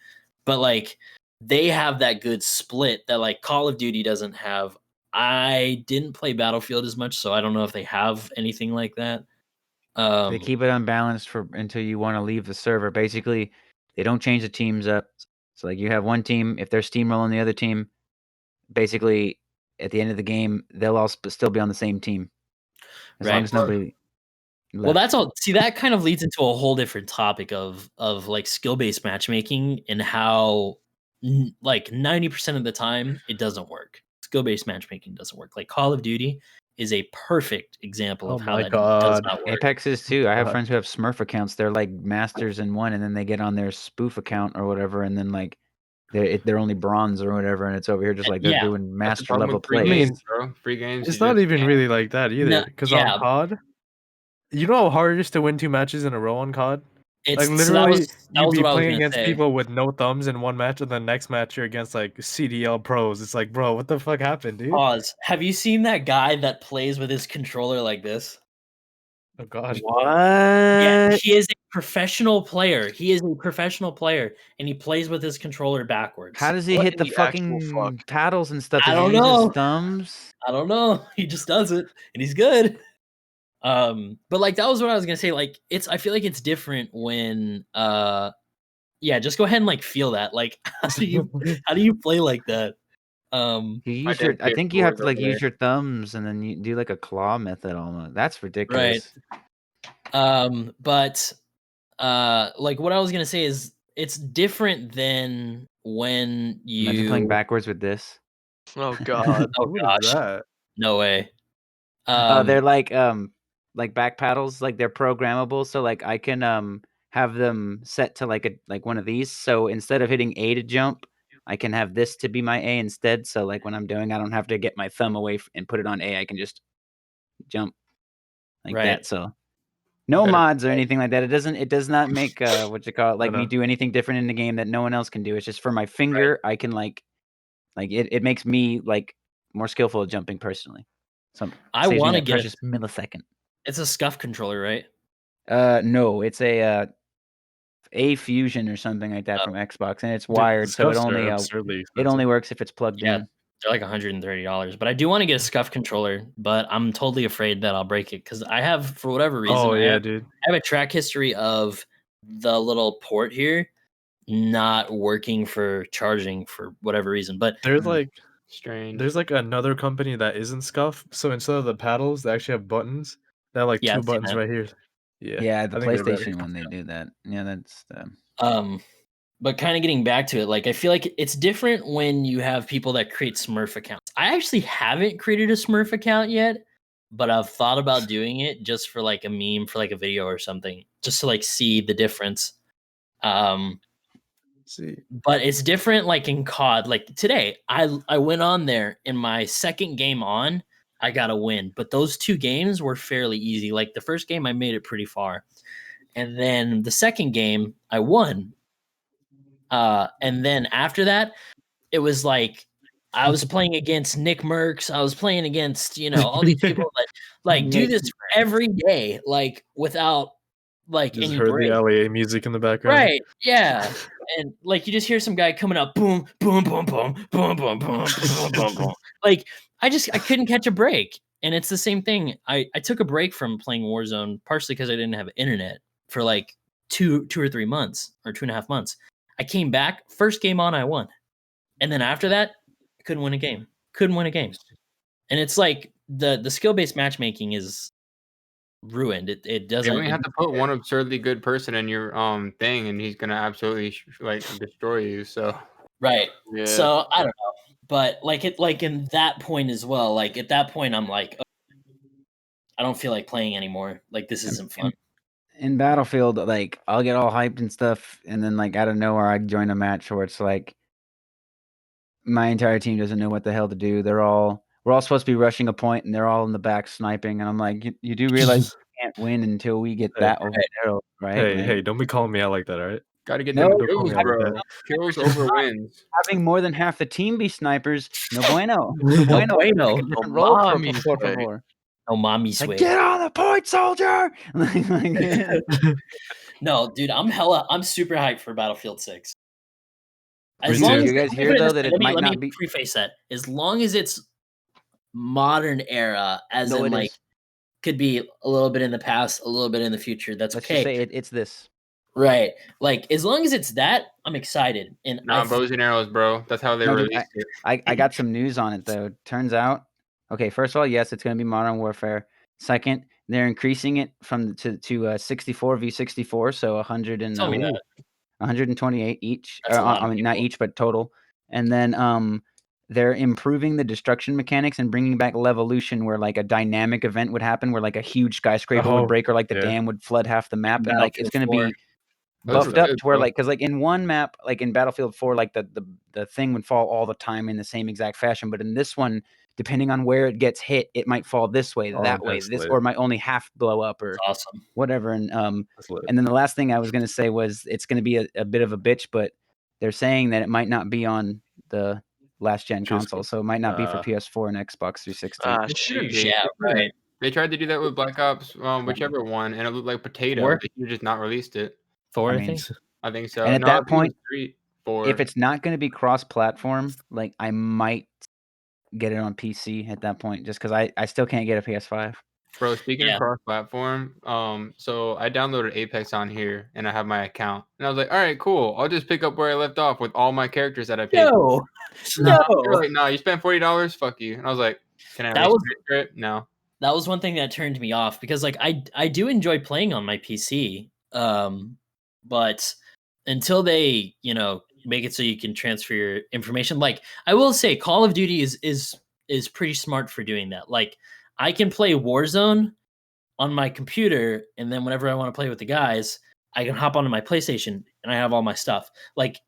But like they have that good split that like Call of Duty doesn't have. I didn't play Battlefield as much, so I don't know if they have anything like that. They keep it unbalanced for until you want to leave the server. Basically, they don't change the teams up. So like you have one team, if they're steamrolling the other team, basically at the end of the game, they'll all still be on the same team. As long Right. as nobody left. Well, that's all. See, that kind of leads into a whole different topic of like skill-based matchmaking and how like 90% of the time it doesn't work. Skill-based matchmaking doesn't work. Like Call of Duty is a perfect example Oh of how my that does God. not work. Apex is too. I have God. friends who have Smurf accounts. They're like masters in one, and then they get on their spoof account or whatever, and then like they're only bronze or whatever, and it's over here just like they're Yeah. doing That's the master problem level with free plays. games, bro. Free games. It's you not just even can't- really like that either. No, Because yeah. on COD, you know how hard it is to win 2 matches in a row on COD? It's Like so that literally, was you'd be what I was playing gonna against say. people with no thumbs in one match, and the next match you're against like CDL pros. It's like, bro, what the fuck happened, dude? Pause. Have you seen that guy that plays with his controller like this? Oh God. What? Yeah, he is a professional player. He is a professional player, and he plays with his controller backwards. How does he What hit in the the actual fucking fuck? paddles and stuff? I Does he don't use know. his thumbs? I don't know. He just does it, and he's good. But like that was what I was gonna say. Like I feel like it's different when yeah, just go ahead and like feel that. Like how do you play like that? You My use your. I dedicated think you have to boys like over use there. your thumbs, and then you do like a claw method almost. That's ridiculous. But like what I was gonna say is it's different than when Imagine playing you backwards with this. Oh God. oh What is gosh, that? no way. They're like back paddles, like they're programmable. So like I can have them set to like one of these. So instead of hitting A to jump, I can have this to be my A instead. So like when I'm doing, I don't have to get my thumb away and put it on A. I can just jump like Right. that. So no Better mods or anything like that. It does not make what you call it, like me know. do anything different in the game that no one else can do. It's just for my finger. I can like it makes me like more skillful at jumping personally. So I saves me want to that get precious millisecond. it's a scuff controller, right? No, it's a fusion or something like that from Xbox, and it's Dude, wired, so it scuffs are only absurdly it expensive. only works if it's plugged Yeah. in. They're like $130. But I do want to get a scuff controller, but I'm totally afraid that I'll break it because I have, for whatever reason, Oh I yeah, have dude. a track history of the little port here not working for charging for whatever reason. But There's like Strange. there's like another company that isn't scuff. So instead of the paddles, they actually have buttons. They have like Yeah, 2 I've seen buttons that. right here. Yeah. Yeah, the I think they're better. PlayStation one they do that. Yeah, that's But kind of getting back to it, like I feel like it's different when you have people that create Smurf accounts. I actually haven't created a Smurf account yet, but I've thought about doing it just for like a meme, for like a video or something, just to like see the difference. See. But it's different like in COD. Like today, I went on there in my second game on, I got a win. But those 2 games were fairly easy. Like the first game I made it pretty far. And then the second game I won. And then after that, it was like I was playing against Nick Merckx. I was playing against, all these people that like do Nick this every day, like without like Just any heard break. the LA music in the background. Right. Yeah. And like you just hear some guy coming up, boom, boom, boom, boom, boom, boom, boom, boom, boom, boom. Like I couldn't catch a break. And it's the same thing. I took a break from playing Warzone partially because I didn't have internet for like two or 3 months or 2.5 months. I came back, first game on, I won. And then after that, I couldn't win a game. And it's like the skill-based matchmaking is ruined. It You doesn't. only have to put one absurdly good person in your thing, and he's gonna absolutely like destroy you. So Right. Yeah. So I don't know, but like in that point as well. Like at that point, I'm like, I don't feel like playing anymore. Like this isn't fun. In Battlefield, like I'll get all hyped and stuff, and then like out of nowhere, I join a match where it's like my entire team doesn't know what the hell to do. We're all supposed to be rushing a point, and they're all in the back sniping. And I'm like, you do realize we can't win until we get Hey, that over there, right? Hey, Like, hey, don't be calling me out like that, all right? gotta get No, them don't call kills, me out like bro. that. Kills over wins. having more than half the team be snipers, no bueno. No bueno. Pick a No different role, por mami, güey. favor. No mommy's Like, way. get on the point, soldier! No, dude, I'm super hyped for Battlefield 6. Me As long too. as You guys let me hear, put it though, this that way, it let me might let me not be- preface that. As long as it's modern era, as No, in it like is. could be a little bit in the past, a little bit in the future. That's Let's okay. just say it's this. Right. Like as long as it's that, I'm excited. And Nah, bows and arrows, bro. That's how they No, dude, released it. I got some news on it though. Turns out, okay, first of all, yes, it's going to be Modern Warfare. Second, they're increasing it from to 64 v64, so 100 and tell me that. 128 each. That's a lot I of mean, not people. each, but total. And then they're improving the destruction mechanics and bringing back Levolution, where like a dynamic event would happen, where like a huge skyscraper Oh, would break, or like the yeah. dam would flood half the map, and like it's Battlefield going to 4. be Those buffed are up good, to where bro. like, because like in one map, like in Battlefield 4, like the thing would fall all the time in the same exact fashion, but in this one, depending on where it gets hit, it might fall this way, Oh, that way, that's this, lit. or it might only half blow up, or That's awesome. whatever. And That's lit. and then the last thing I was going to say was it's going to be a bit of a bitch, but they're saying that it might not be on the last gen console, so it might not be for PS4 and Xbox 360. Ah, It shouldn't sheesh. be. Yeah, It shouldn't. right. They tried to do that with Black Ops, whichever one, and it looked like potato. 4? They should have just not released it. 4, I I mean, think. I think so. And at No, that I think it point, was 3, 4. if it's not going to be cross-platform, like I might get it on PC at that point, just because I still can't get a PS5. Bro, speaking Yeah. of cross-platform, so I downloaded Apex on here, and I have my account, and I was like, all right, cool. I'll just pick up where I left off with all my characters that I paid. No. Nah, No. they're like, nah, you spent $40. Fuck you. And I was like, can I at That least was- register it? No. That was one thing that turned me off because like I do enjoy playing on my PC. But until they, make it so you can transfer your information, like I will say Call of Duty is pretty smart for doing that. Like I can play Warzone on my computer, and then whenever I want to play with the guys, I can hop onto my PlayStation and I have all my stuff. Like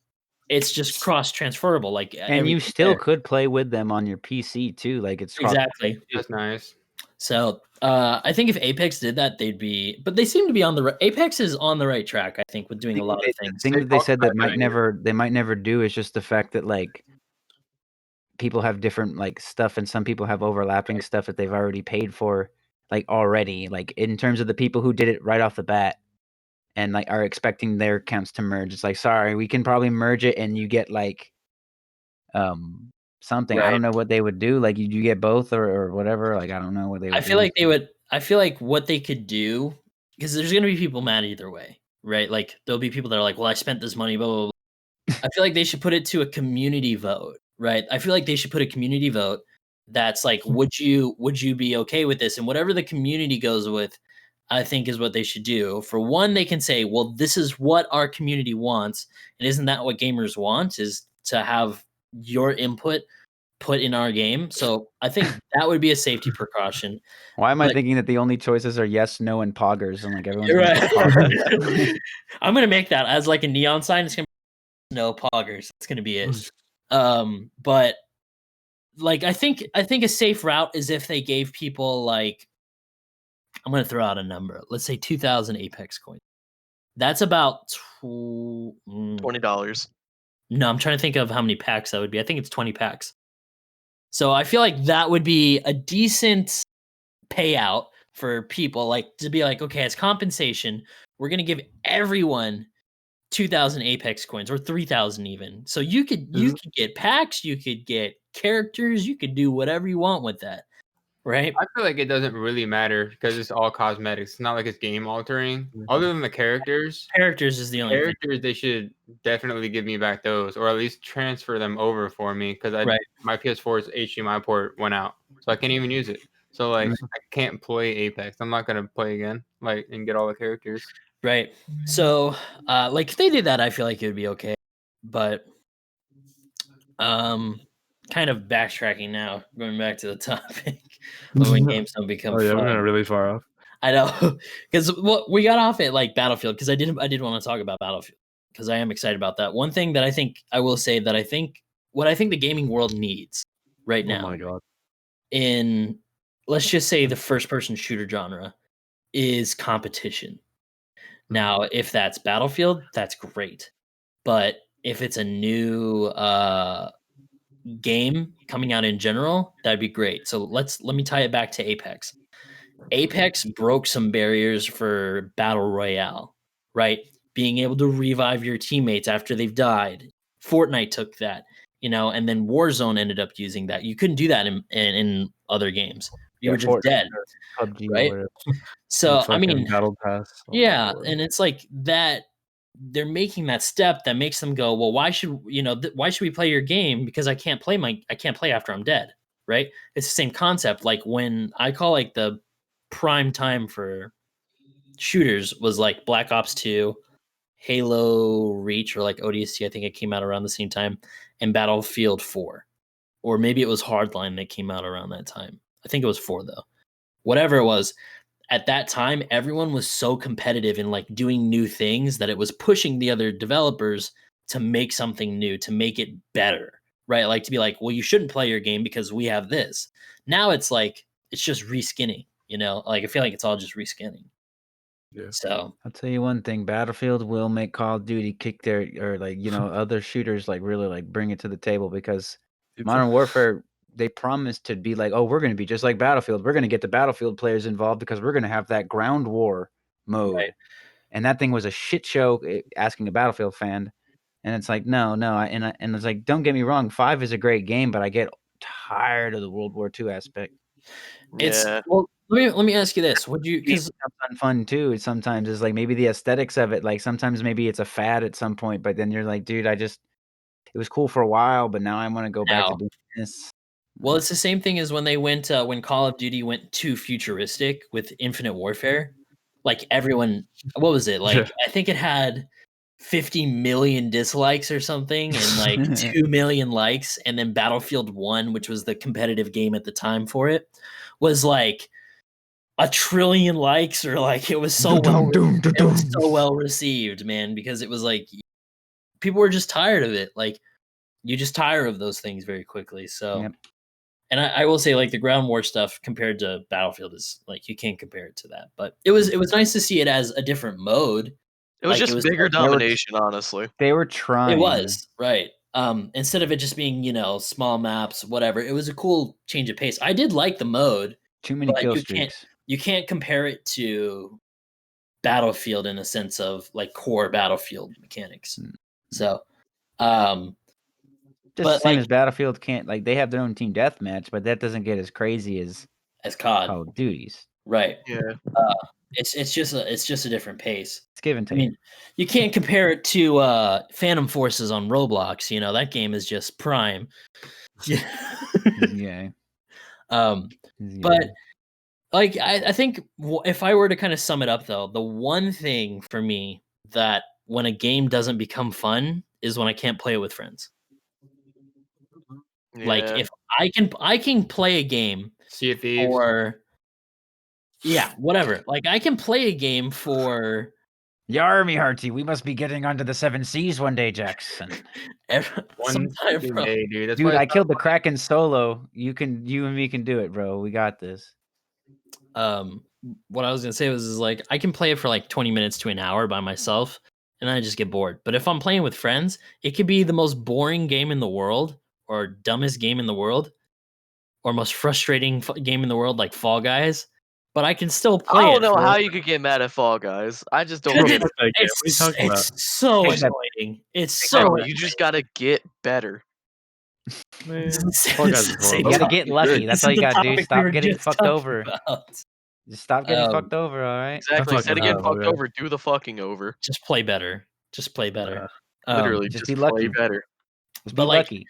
it's just cross transferable. Like And you still could play with them on your PC too. Like it's exactly. That's nice. So I think if Apex did that, they'd be. But they seem to be on the. Apex is on the right track, I think, with doing a lot of things. The thing They that they talked said that about it they might never do is just the fact that like people have different like stuff, and some people have overlapping stuff that they've already paid for, like already. Like in terms of the people who did it right off the bat, and like are expecting their accounts to merge. It's like, sorry, we can probably merge it, and you get like something. I Right. don't know what they would do. Like you get both or whatever. Like I don't know what they would I feel do. like they would. I feel like what they could do, because there's going to be people mad either way, right? Like there'll be people that are like, "Well, I spent this money." Blah blah blah. I feel like they should put it to a community vote, right? I feel like they should put a community vote that's like, would you be okay with this? And whatever the community goes with, I think is what they should do. For one, they can say, well, this is what our community wants, and isn't that what gamers want? Is to have your input put in our game. So I think that would be a safety precaution. Why am I Like- thinking that the only choices are yes, no, and poggers, and like everyone's You're gonna right. put poggers? I'm gonna make that as like a neon sign. It's gonna be no poggers. That's gonna be it. But like I think a safe route is if they gave people like, I'm gonna throw out a number. Let's say 2,000 Apex coins. That's about $20. No, I'm trying to think of how many packs that would be. I think it's 20 packs. So I feel like that would be a decent payout for people, like to be like, okay, as compensation, we're gonna give everyone 2,000 Apex coins or 3,000 even. So you could get packs, you could get characters, you could do whatever you want with that. right? I feel like it doesn't really matter because it's all cosmetics. It's not like it's game altering. Mhm. Other than the characters, Characters is the only thing. they should definitely give me back those, or at least transfer them over for me because Right. my PS4's HDMI port went out, so I can't even use it. So like I can't play Apex. I'm not gonna play again, like and get all the characters. Right. So, like if they did that, I feel like it would be okay. But, kind of backtracking now, going back to the topic of when games don't become Oh yeah, we went fun. really far off. I know, because we got off at like Battlefield because I did want to talk about Battlefield because I am excited about that. One thing that I will say that what I think the gaming world needs right Oh now my god. in, let's just say, the first person shooter genre is competition. Now, if that's Battlefield, that's great. But if it's a new game coming out in general, that'd be great. So let me tie it back to Apex. Apex broke some barriers for battle royale, right? Being able to revive your teammates after they've died. Fortnite took that, and then Warzone ended up using that. You couldn't do that in other games. You were just Fortnite dead, or PUBG or right? whatever. So I Fucking mean, battle pass. Oh my yeah, lord. and it's like that. They're making that step that makes them go, well, why should why should we play your game? Because I can't play after I'm dead, right? It's the same concept. Like when I call like the prime time for shooters was like Black Ops 2, Halo Reach, or like ODST. I think it came out around the same time, and Battlefield 4, or maybe it was Hardline that came out around that time. I think it was 4 though. Whatever it was, at that time, everyone was so competitive in like doing new things that it was pushing the other developers to make something new, to make it better, right? Like to be like, well, you shouldn't play your game because we have this. Now it's like it's just reskinning, Like I feel like it's all just reskinning. Yeah. So I'll tell you one thing: Battlefield will make Call of Duty kick their or like other shooters like really like bring it to the table because Modern Warfare they promised to be like, oh, we're going to be just like Battlefield. We're going to get the Battlefield players involved because we're going to have that ground war mode, right. and that thing was a shit show. Asking a Battlefield fan, and it's like no, and it's like don't get me wrong, 5 is a great game, but I get tired of the World War II aspect. It's Yeah. well. Let me ask you this: would you? It Because becomes unfun too. Sometimes it's like maybe the aesthetics of it. Like sometimes maybe it's a fad at some point, but then you're like, dude, it was cool for a while, but now I want to go back to now, doing this. well, it's the same thing as when they went when Call of Duty went too futuristic with Infinite Warfare. Like everyone, what was it? Like I think it had 50 million dislikes or something and like 2 million likes, and then Battlefield 1, which was the competitive game at the time for it, was like a trillion likes, or like it was so well received, man, because it was like people were just tired of it. Like you just tire of those things very quickly. So Yep. and I will say, like the ground war stuff compared to Battlefield is like you can't compare it to that. But it was nice to see it as a different mode. It was Like just bigger they were- domination, honestly. They were it trying. was right. Instead of it just being small maps, whatever. It was a cool change of pace. I did like the mode, Too many but kill you streaks. can't compare it to Battlefield in a sense of like core Battlefield mechanics. Mm. So, um, Just the but same like as Battlefield can't like they have their own team deathmatch, but that doesn't get as crazy as as COD, Call of Duty's. right? Yeah. It's just a different pace. It's give and I take. mean, you can't compare it to Phantom Forces on Roblox. That game is just prime. Yeah. Yeah. But like I think if I were to kind of sum it up, though, the one thing for me that when a game doesn't become fun is when I can't play it with friends. Like Yeah. if I can play a game Sea of Thieves. or whatever. Like I can play a game for Yarmy Hearty, we must be getting onto the 7 Seas one day, Jackson. One sometime, freaking bro. day, dude. That's Dude, why I killed the Kraken solo. You and me can do it, bro. We got this. What I was gonna say was like I can play it for like 20 minutes to an hour by myself, and I just get bored. But if I'm playing with friends, it could be the most boring game in the world, or dumbest game in the world, or most frustrating game in the world, like Fall Guys. But I can still play I it. don't know how you could get mad at Fall Guys. I just don't get it. What are you talking about? It's so Except- annoying. It's so Bro, you just gotta get better. Man, This Fall Guys is is the same You horrible. gotta topic. get lucky. This That's all is you the gotta do. topic we Stop were getting just fucked talking over. about. Just stop getting Um, fucked over. All right. Exactly. Instead of fucking getting hell, fucked man. over, do the fucking over. Just play better. Just play better. Literally, just just be play lucky. better. Just But be like, lucky.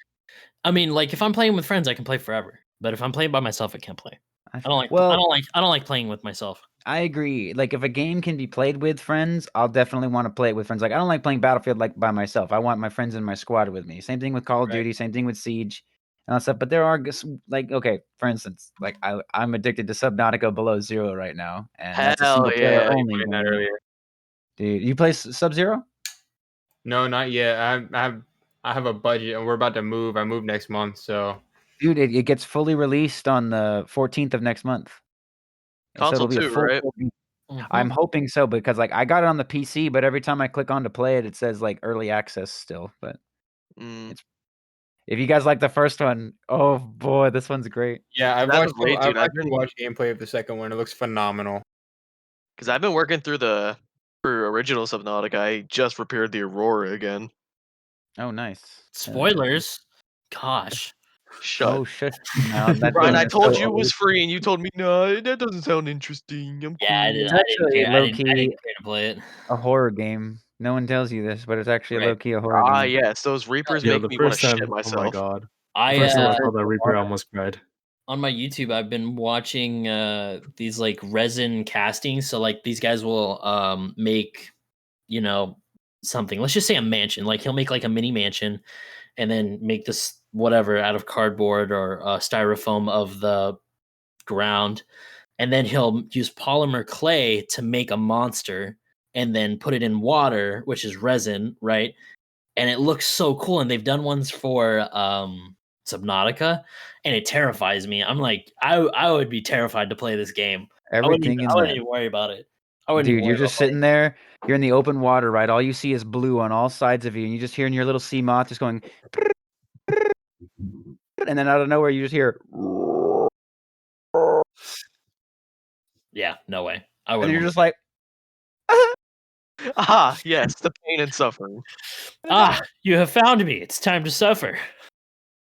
I mean, like if I'm playing with friends, I can play forever. But if I'm playing by myself, I can't play. I don't like. Well, I don't like playing with myself. I agree. Like if a game can be played with friends, I'll definitely want to play it with friends. Like I don't like playing Battlefield like by myself. I want my friends in my squad with me. Same thing with Call of Right. Duty. Same thing with Siege and all that stuff. But there are like okay, for instance, like I'm addicted to Subnautica Below Zero right now, and that's a Hell single player yeah. only Playing that game. earlier. Dude, you play Sub Zero? No, not yet. I have a budget, and we're about to move. I move next month, so Dude, it gets fully released on the 14th of next month. And so it'll Console be a too, full right? game. Mhm. I'm hoping so because like I got it on the PC, but every time I click on to play it, it says like early access still. But Mm. if you guys like the first one, oh boy, this one's great. yeah, I've As of watched. late, I've dude, I've actually been watched gameplay of the second one. It looks phenomenal. because I've been working through the for original Subnautica. I just repaired the Aurora again. Oh, nice. Spoilers. Gosh. Shut. Oh shit! Now that Brian, game I is told so you it was old. free, and you told me no. That doesn't sound interesting. I'm Yeah, cool. It's actually I low didn't key care to play it. a horror game. No one tells you this, but it's actually Right. low key a horror Ah, game. yes, those Reapers Yo, make the me want to first shit time, oh my myself. god. The I first time I saw that Reaper, I almost cried. on my YouTube, I've been watching these like resin castings. So like these guys will make, you know, something. Let's just say a mansion. Like he'll make like a mini mansion and then make this whatever out of cardboard or styrofoam of the ground. And then he'll use polymer clay to make a monster and then put it in water, which is resin, right? And it looks so cool. And they've done ones for Subnautica, and it terrifies me. I'm like, I would be terrified to play this game. Everything in I wouldn't that. even worry about it. I wouldn't even Dude, worry you're about just sitting there. You're in the open water, right? All you see is blue on all sides of you, and you just hearing your little sea moth just going, and then out of nowhere you just hear, Yeah, no way. I and wouldn't. you're just like, Ah, yes, the pain and suffering. You have found me. It's time to suffer.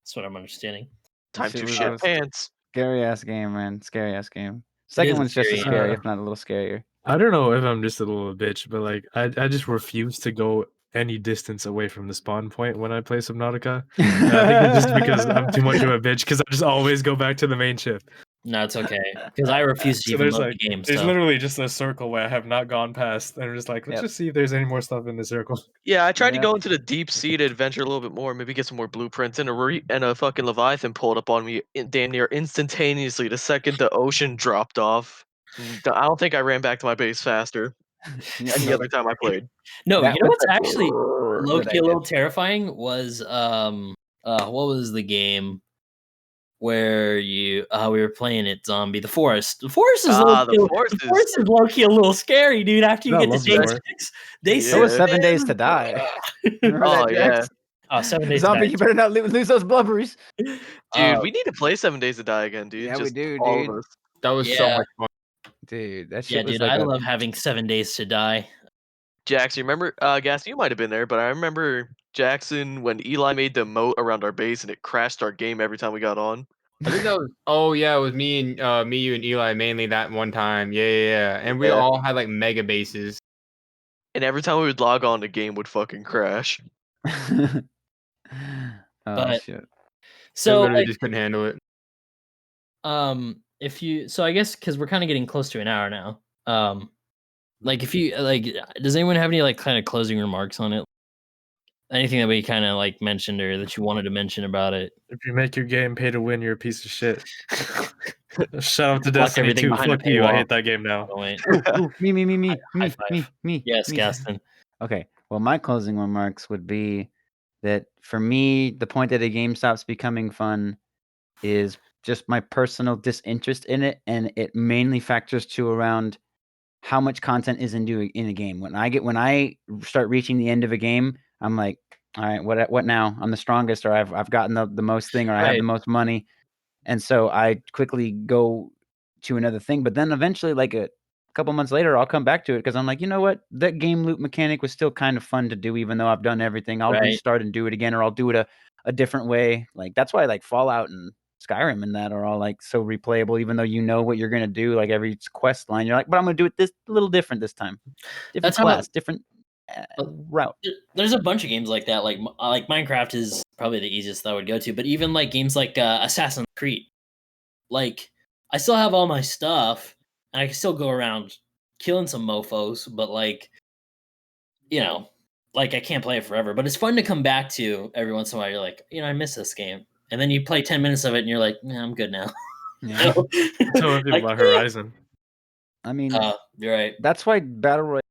That's what I'm understanding. Time Shit to was shit awesome. pants. Scary ass game, man. Scary ass game. is Second a one's just as scary scary, game. if not a little scarier. I don't know if I'm just a little bitch, but like I just refuse to go any distance away from the spawn point when I play Subnautica. And I think it's just because I'm too much of a bitch because I just always go back to the main ship. No, it's okay because I refuse to So even there's load like the game. there's So literally just a circle where I have not gone past, and I'm just like, let's Yep. just see if there's any more stuff in the circle. Yeah, I tried to Yeah. go into the deep sea to adventure a little bit more, maybe get some more blueprints, and a fucking Leviathan pulled up on me damn near instantaneously the second the ocean dropped off. I don't think I ran back to my base faster any other time I played. no, That you know was what's the actually low that I key a little did. terrifying was what was the game where you we were playing it zombie the forest. The forest is The forest is low key a little scary, dude. After you I get to love the day forest. 6, day Yeah. So was 6 7 Days to Die. Remember Oh, that, yeah. Jax? Oh, 7 days Zombie, to you better not lose those blubbers. Dude, we need to play 7 Days to Die again, dude. Yeah, we Just do, all dude. of us. That was so Yeah. much fun. Dude, that shit Yeah, was dude, like I a love having 7 days to die. Jax, you remember? Gas, you might have been there, but I remember Jackson when Eli made the moat around our base and it crashed our game every time we got on. I think that was. Oh yeah, it was me and me, you and Eli mainly that one time. Yeah. And we Yeah. all had like mega bases. And every time we would log on, the game would fucking crash. oh But- shit. So I literally like, just couldn't handle it. if you I guess because we're kind of getting close to an hour now. Like if you like, does anyone have any like kind of closing remarks on it? Anything that we kind of like mentioned or that you wanted to mention about it? If you make your game pay to win, you're a piece of shit. Shout out to Lock Destiny everything 2. behind a Fuck you. I paywall. hate that game now. Oh, wait. Ooh, me. High five. Yes, me. Gaston. Okay. Well, my closing remarks would be that for me, the point that a game stops becoming fun is just my personal disinterest in it, and it mainly factors to around how much content is in a game. When I start reaching the end of a game, I'm like, all right, what now? I'm the strongest, or I've gotten the most thing, or I have the Right. most money, and so I quickly go to another thing. But then eventually, like a couple months later, I'll come back to it because I'm like, you know what? That game loop mechanic was still kind of fun to do, even though I've done everything. I'll Right. restart and do it again, or I'll do it a different way. Like that's why like Fallout and Skyrim and that are all like so replayable, even though you know what you're gonna do. Like every quest line, you're like, but I'm gonna do it this a little different this time. Different That's how class, different route. There's a bunch of games like that. Like Minecraft is probably the easiest that I would go to, but even like games like Assassin's Creed, like I still have all my stuff and I can still go around killing some mofos, but like like I can't play it forever. But it's fun to come back to every once in a while. You're like, I miss this game, and then you play 10 minutes of it, and you're like, I'm good now. Yeah. Telling people about Horizon. I mean, you're right. that's why Battle Royale.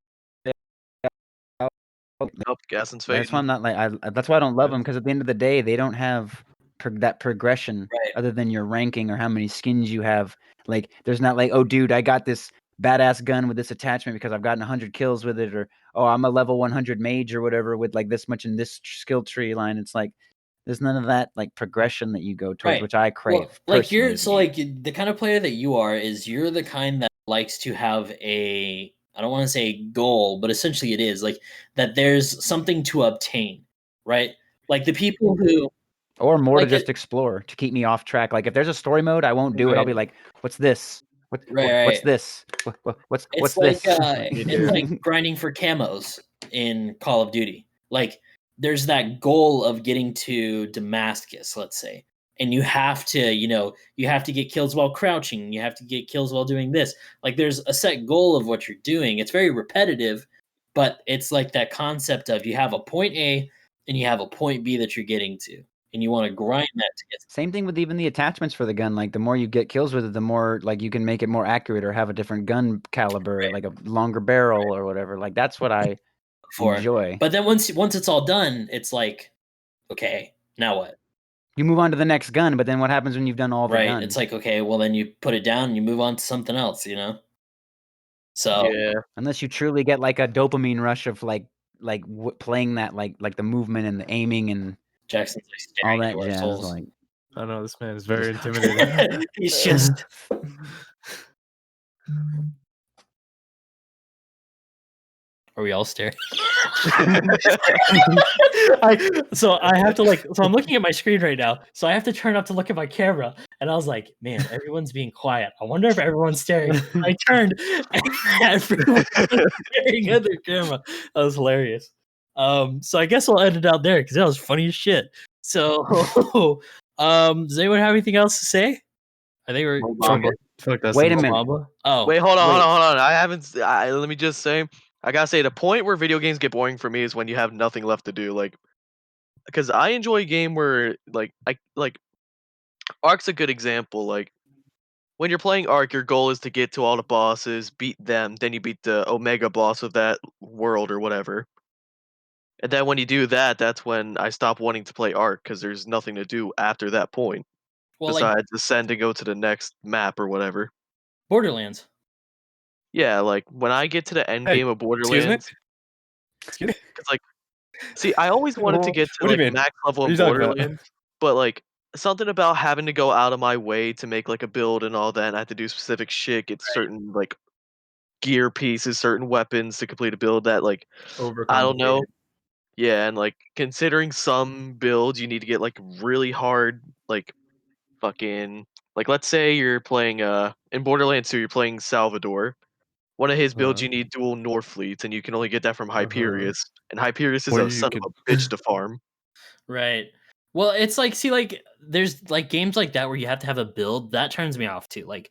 Nope, Gaston's That's why fading. I'm not like that's why I don't love them, because at the end of the day they don't have that progression other than your ranking or how many skins you have. Like there's not like, oh dude, I got this badass gun with this attachment because I've gotten 100 kills with it, or oh I'm a level 100 mage or whatever with like this much in this skill tree line. It's like there's none of that like progression that you go towards, which I crave. Well, like you're the kind of player that you are is you're the kind that likes to have I don't want to say goal, but essentially it is like that there's something to obtain, right? Like the people who or more like to just explore to keep me off track. Like if there's a story mode, I won't do it. I'll be like, what's this? What's this? What's like, this? it's like grinding for camos in Call of Duty. Like there's that goal of getting to Damascus, let's say. And you have to, you have to get kills while crouching. You have to get kills while doing this. Like there's a set goal of what you're doing. It's very repetitive, but it's like that concept of you have a point A and you have a point B that you're getting to, and you want to grind that to get. Same thing with even the attachments for the gun. Like the more you get kills with it, the more like you can make it more accurate or have a different gun caliber, like a longer barrel or whatever. Like that's what I enjoy. But then once it's all done, it's like, okay, now what? You move on to the next gun, but then what happens when you've done all the guns? Right. It's like, okay, well then you put it down and you move on to something else, So yeah, unless you truly get like a dopamine rush of like playing that like the movement and the aiming and Jackson's like all that jazz. Souls. Like I know this man is very intimidating. He's just. Are we all staring? So I have to so I'm looking at my screen right now. So I have to turn up to look at my camera. And I was like, man, everyone's being quiet. I wonder if everyone's staring. I turned and everyone was staring at their camera. That was hilarious. So I guess I'll end it out there because that was funny as shit. So does anyone have anything else to say? I think we're wait a minute. Oh, wait, hold on. I haven't. Let me just say, I gotta say, the point where video games get boring for me is when you have nothing left to do. Like, because I enjoy a game where, Ark's a good example. Like, when you're playing Ark, your goal is to get to all the bosses, beat them, then you beat the Omega boss of that world or whatever. And then when you do that, that's when I stop wanting to play Ark because there's nothing to do after that point. Well, besides ascend and go to the next map or whatever. Borderlands. Yeah, like when I get to the end game of Borderlands. Excuse me? It's like, see, I always wanted to get to like max level in Borderlands, but like something about having to go out of my way to make like a build and all that, and I have to do specific shit, get certain like gear pieces, certain weapons to complete a build that like I don't know. Yeah, and like considering some builds you need to get like really hard like fucking like let's say you're playing in Borderlands 2 you're playing Salvador. One of his builds you need dual Norfleets and you can only get that from Hyperius. And Hyperius is a son of a bitch to farm. Right. Well, it's like there's like games like that where you have to have a build that turns me off too. Like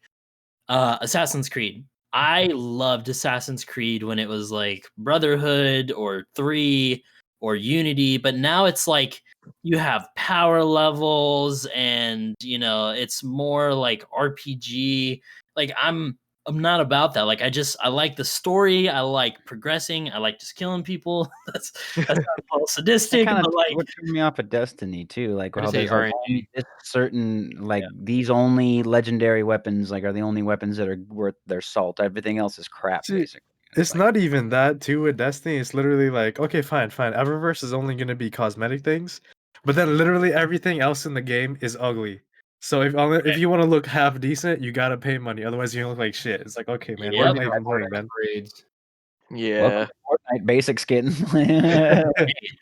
Assassin's Creed. I loved Assassin's Creed when it was like Brotherhood or 3 or Unity, but now it's like you have power levels and it's more like RPG. Like I'm not about that. Like I like the story. I like progressing. I like just killing people. that's a little sadistic. Kind of but like what turned me off of Destiny too. Like how say there's like only this certain like these only legendary weapons like are the only weapons that are worth their salt. Everything else is crap. See, basically. It's not even that too with Destiny. It's literally like, okay, fine. Eververse is only gonna be cosmetic things, but then literally everything else in the game is ugly. So if you want to look half decent, you gotta pay money. Otherwise, you look like shit. It's like, okay, man, what am I even playing, man? Yeah. Welcome to Fortnite basic skin.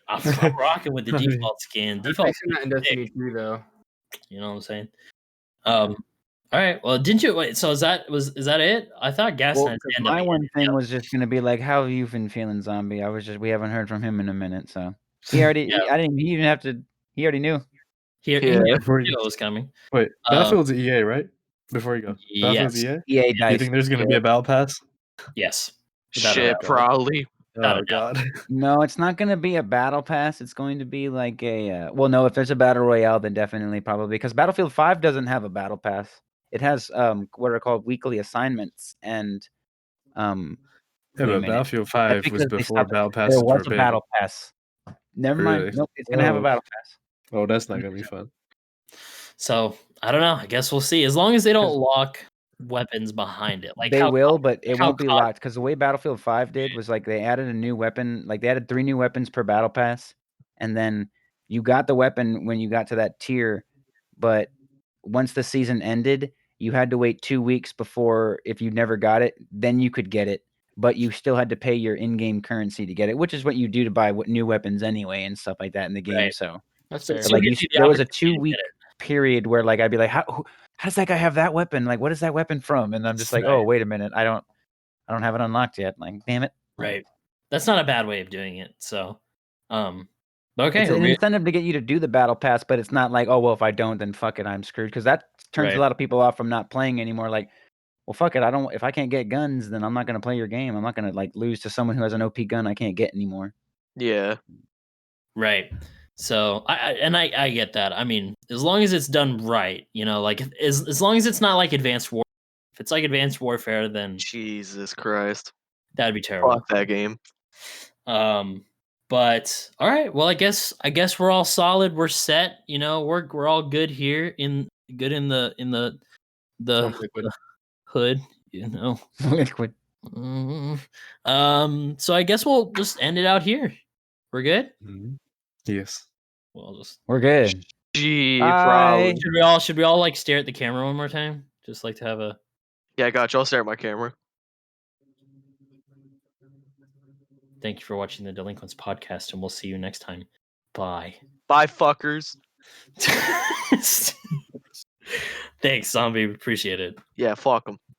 I'm rocking with the I mean, default skin. They're Default, fixing that in Destiny 2, though. you know what I'm saying? All right. Well, didn't you wait? So is that it? I thought Gas Well, Knight's 'cause hand up my again. one thing was just gonna be like, how have you been feeling, Zombie? We haven't heard from him in a minute, so he already. Yeah. He didn't have to. He already knew. He Yeah. knew Before it you- was coming. Wait, Battlefield's EA, right? Before you go, Battlefield's Yes. EA. EA Do dice. you think there's gonna be a battle pass? Yes. Without a Shit, doubt. probably. Without Oh a doubt. god. No, it's not gonna be a battle pass. It's going to be like a. Well, no, if there's a battle royale, then definitely probably because Battlefield 5 doesn't have a battle pass. It has what are called weekly assignments and Yeah, wait a but minute. Battlefield That's 5 was because they before stopped. battle There passes was were a big. battle pass. Never mind. Really? Nope, it's gonna have a Oh. battle pass. Oh, that's not gonna be fun. So I don't know. I guess we'll see. As long as they don't lock weapons behind it, like They how will, but it how won't be COD locked because the way Battlefield 5 did was like they added a new weapon. Like they added 3 new weapons per battle pass, and then you got the weapon when you got to that tier. But once the season ended, you had to wait 2 weeks before if you never got it, then you could get it. But you still had to pay your in-game currency to get it, which is what you do to buy new weapons anyway and stuff like that in the game. Right. So, That's So fair. it like gives you the there was a opportunity to 2-week get it. period where like I'd be like, how does that guy have that weapon? Like, what is that weapon from? And I'm just like, Right. oh, wait a minute, I don't have it unlocked yet. Like, damn it. Right. That's not a bad way of doing it. So, but okay. It's an incentive to get you to do the battle pass, but it's not like, oh well, if I don't, then fuck it, I'm screwed. Because that turns Right. a lot of people off from not playing anymore. Like, well, fuck it, if I can't get guns, then I'm not gonna play your game. I'm not gonna like lose to someone who has an OP gun I can't get anymore. Yeah. Right. So I get that. I mean, as long as it's done right, you know, like as long as it's not like Advanced War. If it's like Advanced Warfare, then Jesus Christ. that'd be terrible. Fuck that game. But all right. Well, I guess we're all solid. We're set. You know, we're all good here in the Some liquid. hood. You know. Liquid. So I guess we'll just end it out here. We're good. Mhm. Yes. We'll just. We're good. Gee, Bye. probably. Should we all like stare at the camera one more time? Just like to have a. Yeah, I got you. I'll stare at my camera. Thank you for watching the Delinquents podcast, and we'll see you next time. Bye. Bye, fuckers. Thanks, Zombie. Appreciate it. Yeah, fuck them.